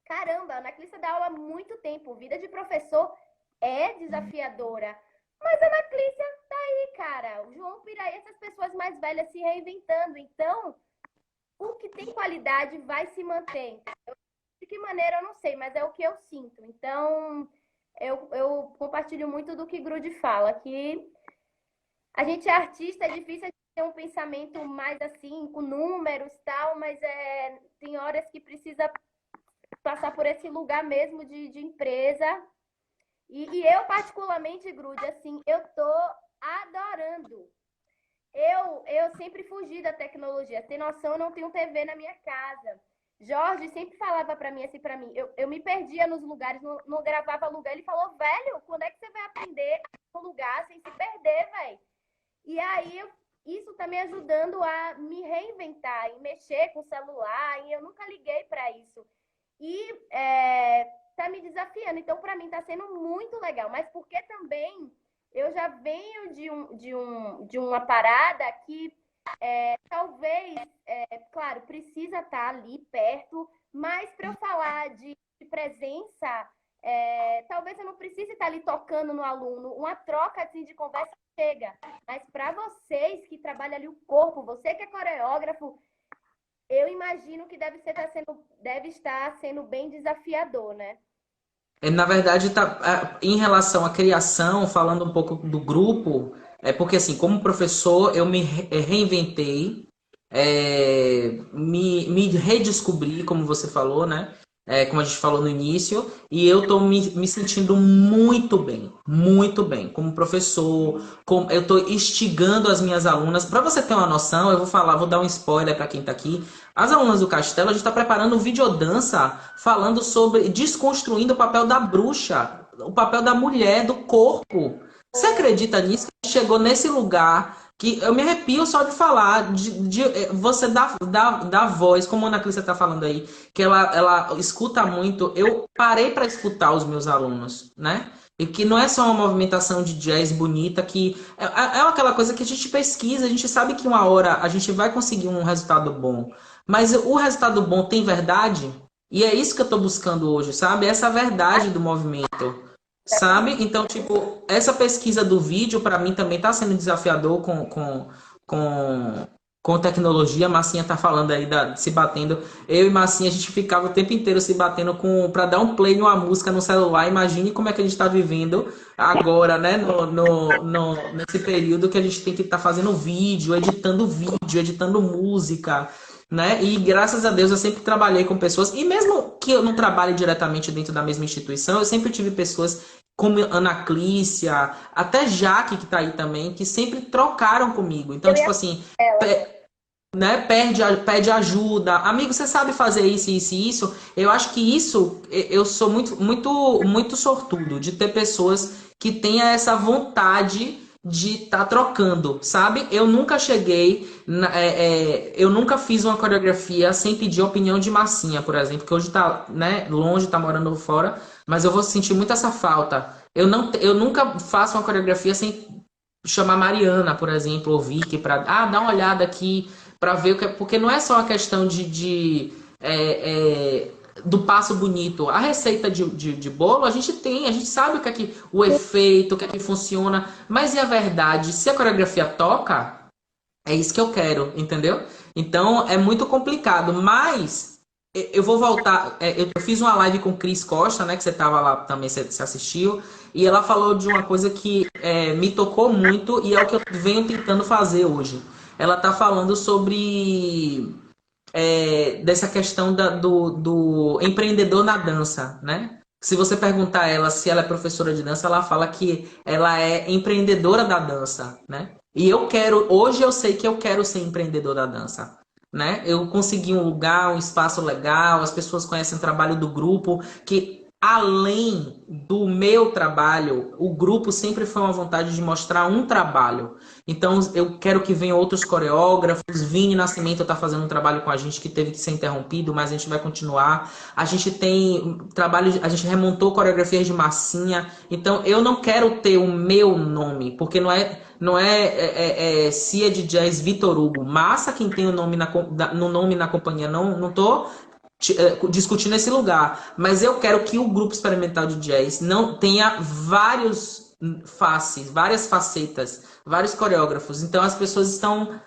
caramba, a Ana Clícia dá aula há muito tempo, vida de professor é desafiadora. Mas a Ana Clícia tá aí, cara. O João Piraí, essas pessoas mais velhas se reinventando. Então, o que tem qualidade vai se manter. De que maneira eu não sei, mas é o que eu sinto. Então, eu compartilho muito do que Grude fala, que a gente é artista, é difícil a gente ter um pensamento mais assim, com números e tal, mas tem horas que precisa passar por esse lugar mesmo de empresa. E eu, particularmente, Grude, assim, eu tô adorando. Eu sempre fugi da tecnologia. Tem noção, eu não tenho TV na minha casa. Jorge sempre falava para mim assim, para mim, eu me perdia nos lugares, não gravava lugar. Ele falou, velho, quando é que você vai aprender no lugar sem se perder, velho? E aí, isso tá me ajudando a me reinventar, em mexer com o celular, e eu nunca liguei para isso. E tá me desafiando. Então, para mim, tá sendo muito legal. Mas porque também eu já venho de uma parada que talvez, claro, precisa estar ali perto, mas para eu falar de presença, talvez eu não precise estar ali tocando no aluno. Uma troca assim, de conversa chega. Mas para vocês que trabalham ali o corpo, você que é coreógrafo, eu imagino que deve estar sendo bem desafiador, né? Na verdade, em relação à criação, falando um pouco do grupo, é porque assim, como professor, eu me reinventei, me redescobri, como você falou, né? Como a gente falou no início, e eu estou me sentindo muito bem, como professor, eu estou instigando as minhas alunas. Para você ter uma noção, eu vou dar um spoiler para quem está aqui. As alunas do Castelo, a gente está preparando um videodança falando sobre desconstruindo o papel da bruxa, o papel da mulher, do corpo. Você acredita nisso? Chegou nesse lugar que eu me arrepio só de falar, você dá voz, como a Ana Clícia está falando aí, que ela escuta muito. Eu parei para escutar os meus alunos, né? E que não é só uma movimentação de jazz bonita, que é aquela coisa que a gente pesquisa, a gente sabe que uma hora a gente vai conseguir um resultado bom. Mas o resultado bom tem verdade? E é isso que eu estou buscando hoje, sabe? Essa verdade do movimento, sabe? Então, tipo, essa pesquisa do vídeo, para mim, também está sendo desafiador com, com tecnologia. A Massinha tá falando aí, se batendo. Eu e Massinha, a gente ficava o tempo inteiro se batendo para dar um play numa música no celular. Imagine como é que a gente está vivendo agora, né? Nesse período que a gente tem que estar fazendo vídeo, editando música, né? E graças a Deus eu sempre trabalhei com pessoas, e mesmo que eu não trabalhe diretamente dentro da mesma instituição, eu sempre tive pessoas como Ana Clícia, até Jaque, que tá aí também, que sempre trocaram comigo. Então, tipo assim, né, pede ajuda. Amigo, você sabe fazer isso, isso e isso? Eu acho que isso, eu sou muito sortudo de ter pessoas que tenham essa vontade de estar trocando, sabe? Eu nunca eu nunca fiz uma coreografia sem pedir a opinião de Massinha, por exemplo, que hoje tá, né, longe, tá morando fora, mas eu vou sentir muito essa falta. Eu nunca faço uma coreografia sem chamar Mariana, por exemplo, ou Vicky, para dar uma olhada aqui, para ver o que, porque não é só a questão do passo bonito. A receita de bolo a gente tem, a gente sabe o efeito, o que é que funciona, mas e a verdade? Se a coreografia toca, é isso que eu quero, entendeu? Então é muito complicado, mas eu vou voltar. Eu fiz uma live com Cris Costa, né? Que você estava lá também, você assistiu, e ela falou de uma coisa que me tocou muito e é o que eu venho tentando fazer hoje. Ela está falando sobre dessa questão do empreendedor na dança, né? Se você perguntar a ela se ela é professora de dança, ela fala que ela é empreendedora da dança, né? E hoje eu sei que eu quero ser empreendedor da dança, né? Eu consegui um lugar, um espaço legal, as pessoas conhecem o trabalho do grupo, que além do meu trabalho, o grupo sempre foi uma vontade de mostrar um trabalho. Então, eu quero que venham outros coreógrafos. Vini Nascimento está fazendo um trabalho com a gente que teve que ser interrompido, mas a gente vai continuar. A gente tem trabalho, a gente remontou coreografias de Massinha. Então, eu não quero ter o meu nome, porque não é Cia de Jazz Vitor Hugo. Massa quem tem o nome no nome na companhia. Não tô discutir nesse lugar. Mas eu quero que o grupo experimental de jazz não tenha várias facetas, vários coreógrafos. Então as pessoas estão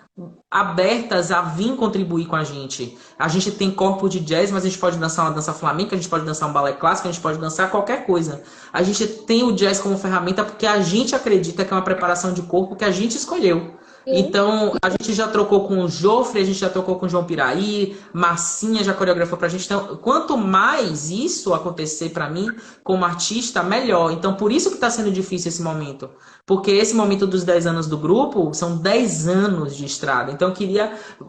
abertas a vir contribuir com a gente. A gente tem corpo de jazz, mas a gente pode dançar uma dança flamenca, a gente pode dançar um balé clássico, a gente pode dançar qualquer coisa. A gente tem o jazz como ferramenta porque a gente acredita que é uma preparação de corpo que a gente escolheu. Sim. Então, a gente já trocou com o Jofre, a gente já trocou com o João Piraí, Marcinha já coreografou pra gente. Então, quanto mais isso acontecer pra mim, como artista, melhor. Então, por isso que tá sendo difícil esse momento. Porque esse momento dos 10 anos do grupo são 10 anos de estrada. Então,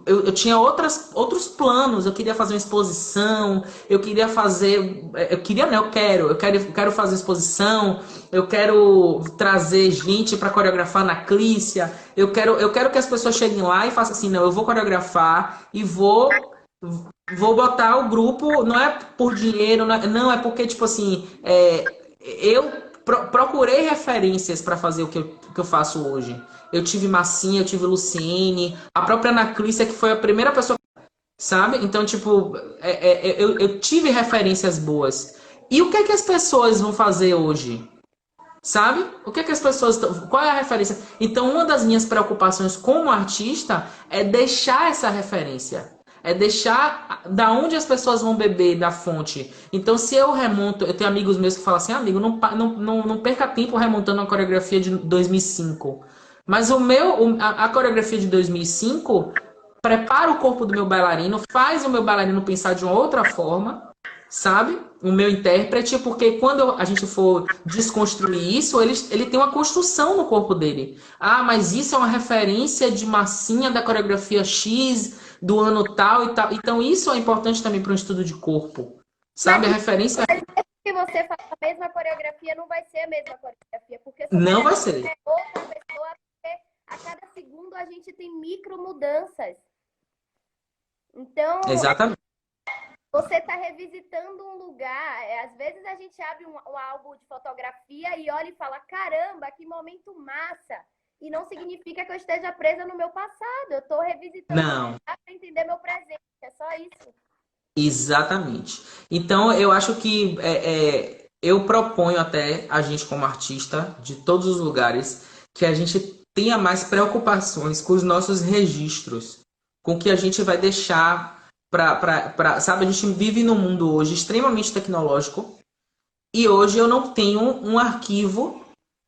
eu tinha outros planos. Eu queria fazer uma exposição, eu queria fazer. Eu queria, não, eu quero fazer exposição, eu quero trazer gente para coreografar na Clícia. Eu quero que as pessoas cheguem lá e façam assim, não, eu vou coreografar e vou botar o grupo, não é por dinheiro, não é porque, tipo assim, eu procurei referências para fazer o que eu faço hoje. Eu tive Massinha, eu tive Luciene, a própria Ana Clícia, que foi a primeira pessoa, sabe? Então, tipo, eu tive referências boas. E o que é que as pessoas vão fazer hoje? Sabe? O que é que as pessoas. Qual é a referência? Então, uma das minhas preocupações como artista é deixar essa referência. É deixar da onde as pessoas vão beber da fonte. Então, se eu remonto. Eu tenho amigos meus que falam assim: amigo, não perca tempo remontando uma coreografia de 2005. Mas a coreografia de 2005 prepara o corpo do meu bailarino, faz o meu bailarino pensar de uma outra forma, sabe? O meu intérprete, porque quando a gente for desconstruir isso, ele tem uma construção no corpo dele. Ah, mas isso é uma referência de massinha da coreografia X do ano tal e tal. Então isso é importante também para um estudo de corpo, sabe? A Mas referência se você faz a mesma coreografia, não vai ser a mesma coreografia, porque sua não vai coreografia ser. é outra pessoa, porque a cada segundo a gente tem micro mudanças. Então, Exatamente. você está revisitando um lugar. Às vezes a gente abre um álbum de fotografia e olha e fala: caramba, que momento massa! E não significa que eu esteja presa no meu passado. Eu estou revisitando Não. para entender meu presente. É só isso. Exatamente. Então, eu acho que eu proponho até a gente, como artista, de todos os lugares, que a gente tenha mais preocupações com os nossos registros, com o que a gente vai deixar sabe, a gente vive num mundo hoje extremamente tecnológico e hoje eu não tenho um arquivo,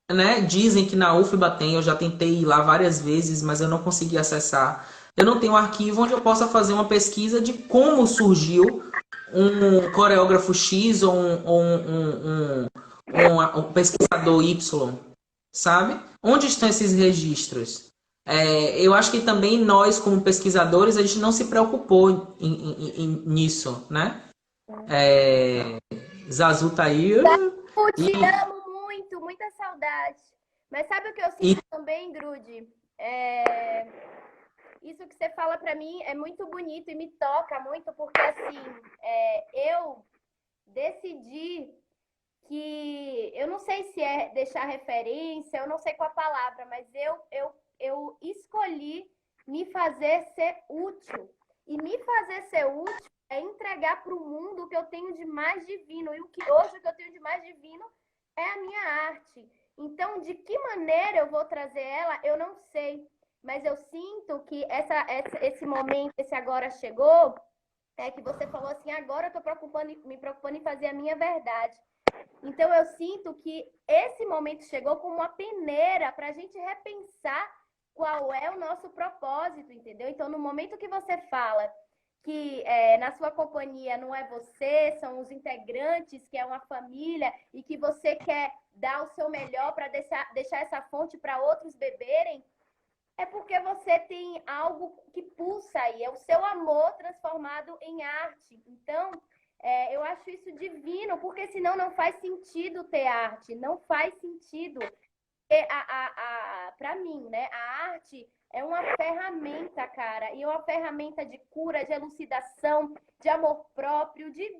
né? Dizem que na UFBA tem, eu já tentei ir lá várias vezes, mas eu não consegui acessar. Eu não tenho um arquivo onde eu possa fazer uma pesquisa de como surgiu um coreógrafo X ou um pesquisador Y, sabe? Onde estão esses registros? Eu acho que também nós, como pesquisadores, a gente não se preocupou nisso, né? Zazu tá aí. Te E, amo muito, muita saudade. Mas sabe o que eu e sinto também, Grude? Isso que você fala para mim é muito bonito e me toca muito, porque assim, eu decidi que eu não sei se é deixar referência, eu não sei qual a palavra, mas eu escolhi me fazer ser útil. E me fazer ser útil é entregar para o mundo o que eu tenho de mais divino. E o que hoje o que eu tenho de mais divino é a minha arte. Então, de que maneira eu vou trazer ela, eu não sei. Mas eu sinto que esse momento, esse agora chegou, que você falou assim, agora eu estou me preocupando em fazer a minha verdade. Então, eu sinto que esse momento chegou como uma peneira para a gente repensar qual é o nosso propósito, entendeu? Então, no momento que você fala que na sua companhia não é você, são os integrantes, que é uma família, e que você quer dar o seu melhor para deixar essa fonte para outros beberem, é porque você tem algo que pulsa aí, é o seu amor transformado em arte. Então, eu acho isso divino, porque senão não faz sentido ter arte, não faz sentido. Para mim, né, a arte é uma ferramenta, cara, e é uma ferramenta de cura, de elucidação, de amor próprio, de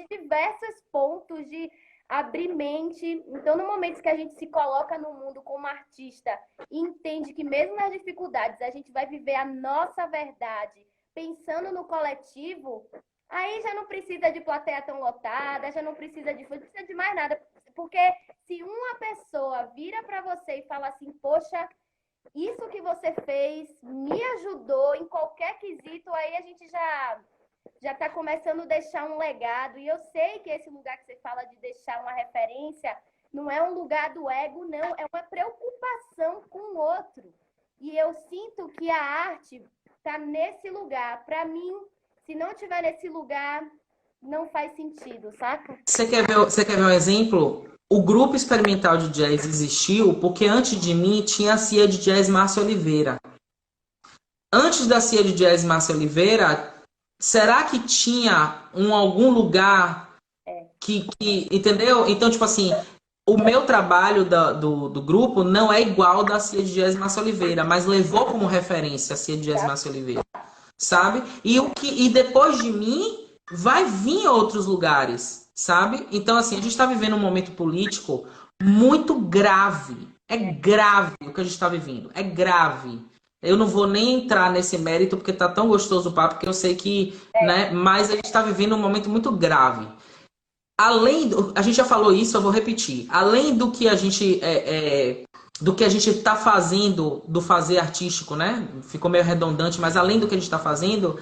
diversos pontos, de abrir mente. Então, no momento que a gente se coloca no mundo como artista e entende que mesmo nas dificuldades a gente vai viver a nossa verdade pensando no coletivo, Aí já não precisa de plateia tão lotada, já não precisa de mais nada. Porque se uma pessoa vira para você e fala assim, poxa, isso que você fez me ajudou em qualquer quesito, aí a gente já está começando a deixar um legado. E eu sei que esse lugar que você fala de deixar uma referência não é um lugar do ego, não. É uma preocupação com o outro. E eu sinto que a arte está nesse lugar. Para mim, se não estiver nesse lugar, não faz sentido, saca? Você quer ver um exemplo? O grupo experimental de jazz existiu porque antes de mim tinha a CIA de Jazz Márcia Oliveira. Antes da CIA de Jazz Márcia Oliveira, será que tinha algum lugar que entendeu? Então, tipo assim, o meu trabalho do grupo não é igual da CIA de Jazz Márcia Oliveira, mas levou como referência a CIA de Jazz Márcia Oliveira, sabe? E depois de mim vai vir outros lugares, sabe? Então, assim, a gente está vivendo um momento político muito grave. É grave o que a gente está vivendo. É grave. Eu não vou nem entrar nesse mérito porque tá tão gostoso o papo que eu sei que, né? Mas a gente está vivendo um momento muito grave. A gente já falou isso, eu vou repetir. Além do que a gente do que a gente está fazendo, do fazer artístico, né? Ficou meio redundante, mas além do que a gente está fazendo,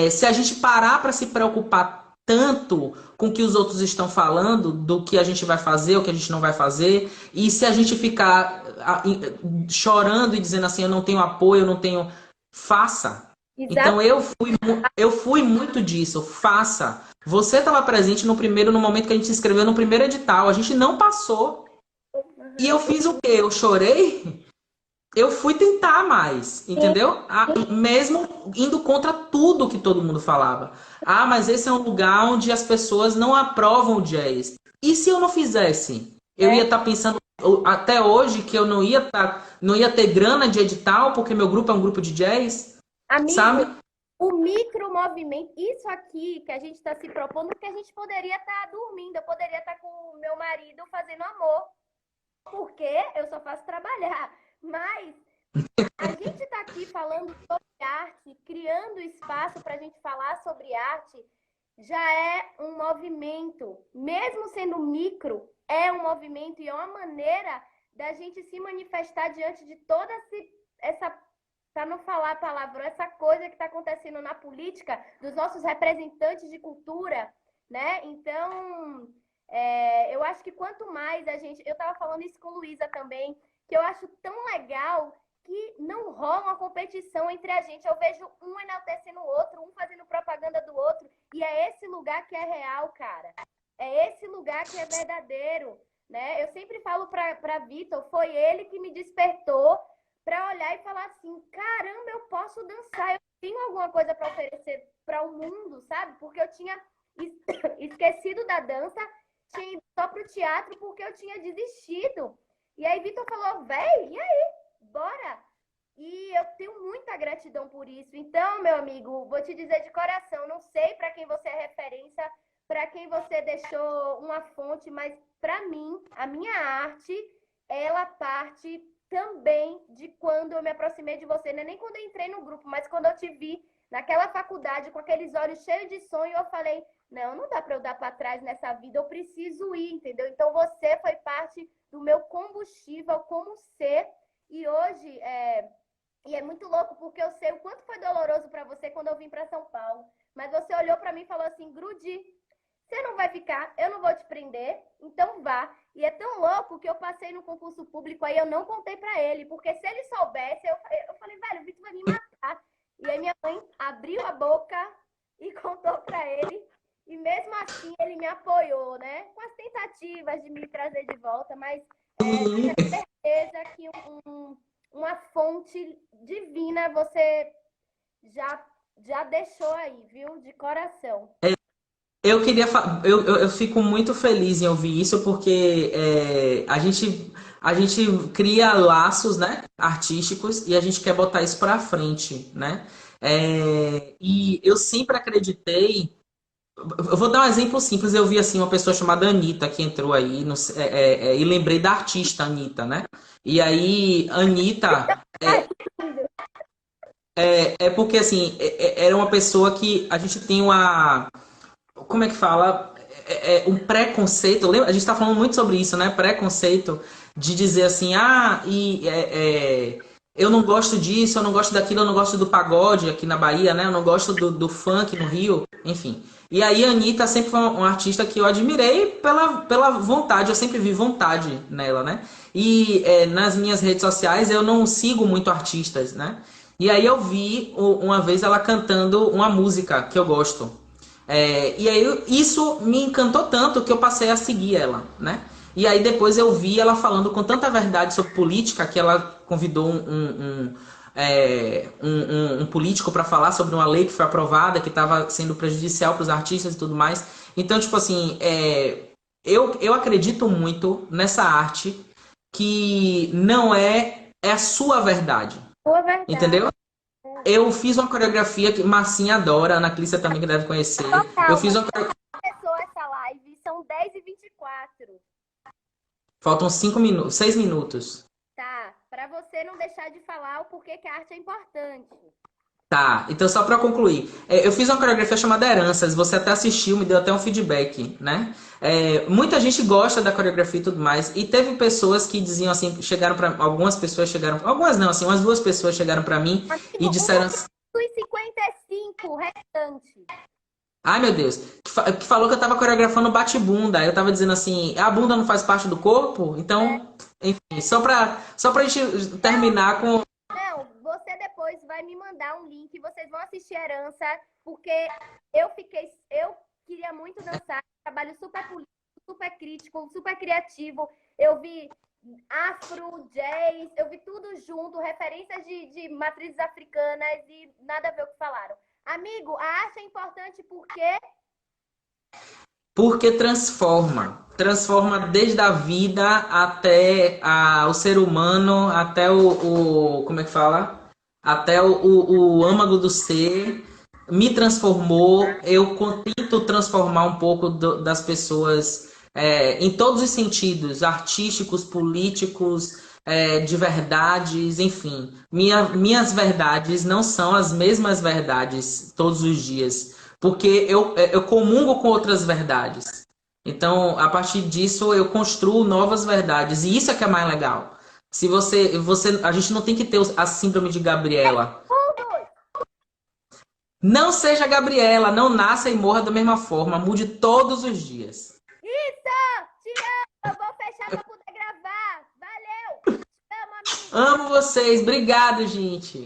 se a gente parar para se preocupar tanto com o que os outros estão falando, do que a gente vai fazer, o que a gente não vai fazer, e se a gente ficar chorando e dizendo assim, eu não tenho apoio, eu não tenho, faça. Então eu fui muito disso, faça. Você estava presente no momento que a gente se inscreveu no primeiro edital, a gente não passou. E eu fiz o quê? Eu chorei? Eu fui tentar mais, entendeu? Mesmo indo contra tudo que todo mundo falava. Ah, mas esse é um lugar onde as pessoas não aprovam o jazz. E se eu não fizesse? Eu ia estar pensando até hoje que eu não ia ter grana de edital porque meu grupo é um grupo de jazz, sabe? O micromovimento, isso aqui que a gente está se propondo, porque a gente poderia estar dormindo, eu poderia estar com o meu marido fazendo amor, porque eu só faço trabalhar. Mas a gente está aqui falando sobre arte, criando espaço para a gente falar sobre arte, já é um movimento. Mesmo sendo micro, é um movimento e é uma maneira da gente se manifestar diante de toda essa, para não falar palavrão, essa coisa que está acontecendo na política, dos nossos representantes de cultura, né? Então, eu acho que quanto mais a gente... Eu estava falando isso com Luísa também, que eu acho tão legal que não rola uma competição entre a gente. Eu vejo um enaltecendo o outro, um fazendo propaganda do outro, e é esse lugar que é real, cara. É esse lugar que é verdadeiro, né? Eu sempre falo para Vitor, foi ele que me despertou para olhar e falar assim, caramba, eu posso dançar, eu tenho alguma coisa para oferecer para o mundo, sabe? Porque eu tinha esquecido da dança, tinha ido só pro teatro porque eu tinha desistido. E aí Vitor falou, véi, e aí? Bora! E eu tenho muita gratidão por isso. Então, meu amigo, vou te dizer de coração, não sei para quem você é referência, para quem você deixou uma fonte, mas para mim, a minha arte, ela parte também de quando eu me aproximei de você. Não é nem quando eu entrei no grupo, mas quando eu te vi naquela faculdade, com aqueles olhos cheios de sonho, eu falei, não dá para eu dar para trás nessa vida, eu preciso ir, entendeu? Então, você foi parte do meu combustível como ser. E hoje, e é muito louco, porque eu sei o quanto foi doloroso para você quando eu vim para São Paulo. Mas você olhou para mim e falou assim, Grudi, você não vai ficar, eu não vou te prender, então vá. E é tão louco que eu passei no concurso público, aí eu não contei para ele, porque se ele soubesse, eu falei, velho, o Vitor vai me matar. E aí minha mãe abriu a boca e contou para ele. E mesmo assim ele me apoiou, né? Com as tentativas de me trazer de volta, mas tenho certeza que uma fonte divina você já deixou aí, viu? De coração. Eu fico muito feliz em ouvir isso porque a gente cria laços, né, artísticos e a gente quer botar isso para frente, né? E eu sempre acreditei. Eu vou dar um exemplo simples. Eu vi assim uma pessoa chamada Anitta que entrou aí e lembrei da artista Anitta, né? E aí Anitta porque assim era uma pessoa que a gente tem como é que fala? Um preconceito. A gente está falando muito sobre isso, né? Preconceito de dizer assim, eu não gosto disso, eu não gosto daquilo, eu não gosto do pagode aqui na Bahia, né? Eu não gosto do funk no Rio, enfim. E aí a Anitta sempre foi uma artista que eu admirei pela vontade, eu sempre vi vontade nela, né? E nas minhas redes sociais eu não sigo muito artistas, né? E aí eu vi uma vez ela cantando uma música que eu gosto. E aí isso me encantou tanto que eu passei a seguir ela, né? E aí depois eu vi ela falando com tanta verdade sobre política que ela convidou um político para falar sobre uma lei que foi aprovada, que estava sendo prejudicial para os artistas e tudo mais. Então, tipo assim, eu acredito muito nessa arte que não é a sua verdade, Boa verdade. entendeu? Eu fiz uma coreografia que Marcinha adora, a Ana Clícia também que deve conhecer. Eu fiz uma Começou essa live, são 10h24. Faltam 5 minutos, 6 minutos. Tá, pra você não deixar de falar o porquê que a arte é importante. Tá, então só pra concluir. Eu fiz uma coreografia chamada Heranças, você até assistiu, me deu até um feedback, né? Muita gente gosta da coreografia e tudo mais, e teve pessoas que diziam assim, algumas pessoas chegaram, algumas não, assim, umas 2 pessoas chegaram pra mim e disseram assim, 1,55 restante. ai meu Deus, que falou que eu tava coreografando bate-bunda, eu tava dizendo assim, a bunda não faz parte do corpo? Então, enfim, só pra gente terminar com... Não, você depois vai me mandar um link, vocês vão assistir Herança, porque eu queria muito dançar, trabalho super político, super crítico, super criativo. Eu vi afro, jazz, eu vi tudo junto, referências de matrizes africanas e nada a ver o que falaram. Amigo, a arte é importante porque Porque transforma. Transforma desde a vida até o ser humano, até como é que fala? Até o âmago do ser. Me transformou. Eu tento transformar um pouco das pessoas em todos os sentidos, artísticos, políticos, de verdades, enfim. Minhas verdades não são as mesmas verdades todos os dias porque eu comungo com outras verdades. Então, a partir disso, eu construo novas verdades. E isso é que é mais legal. Se a gente não tem que ter a síndrome de Gabriela. Não seja Gabriela, não nasça e morra da mesma forma. Mude todos os dias. Isso! Te amo! Eu vou fechar pra poder gravar. Valeu! Te amo, amigo! Amo vocês. Obrigado, gente.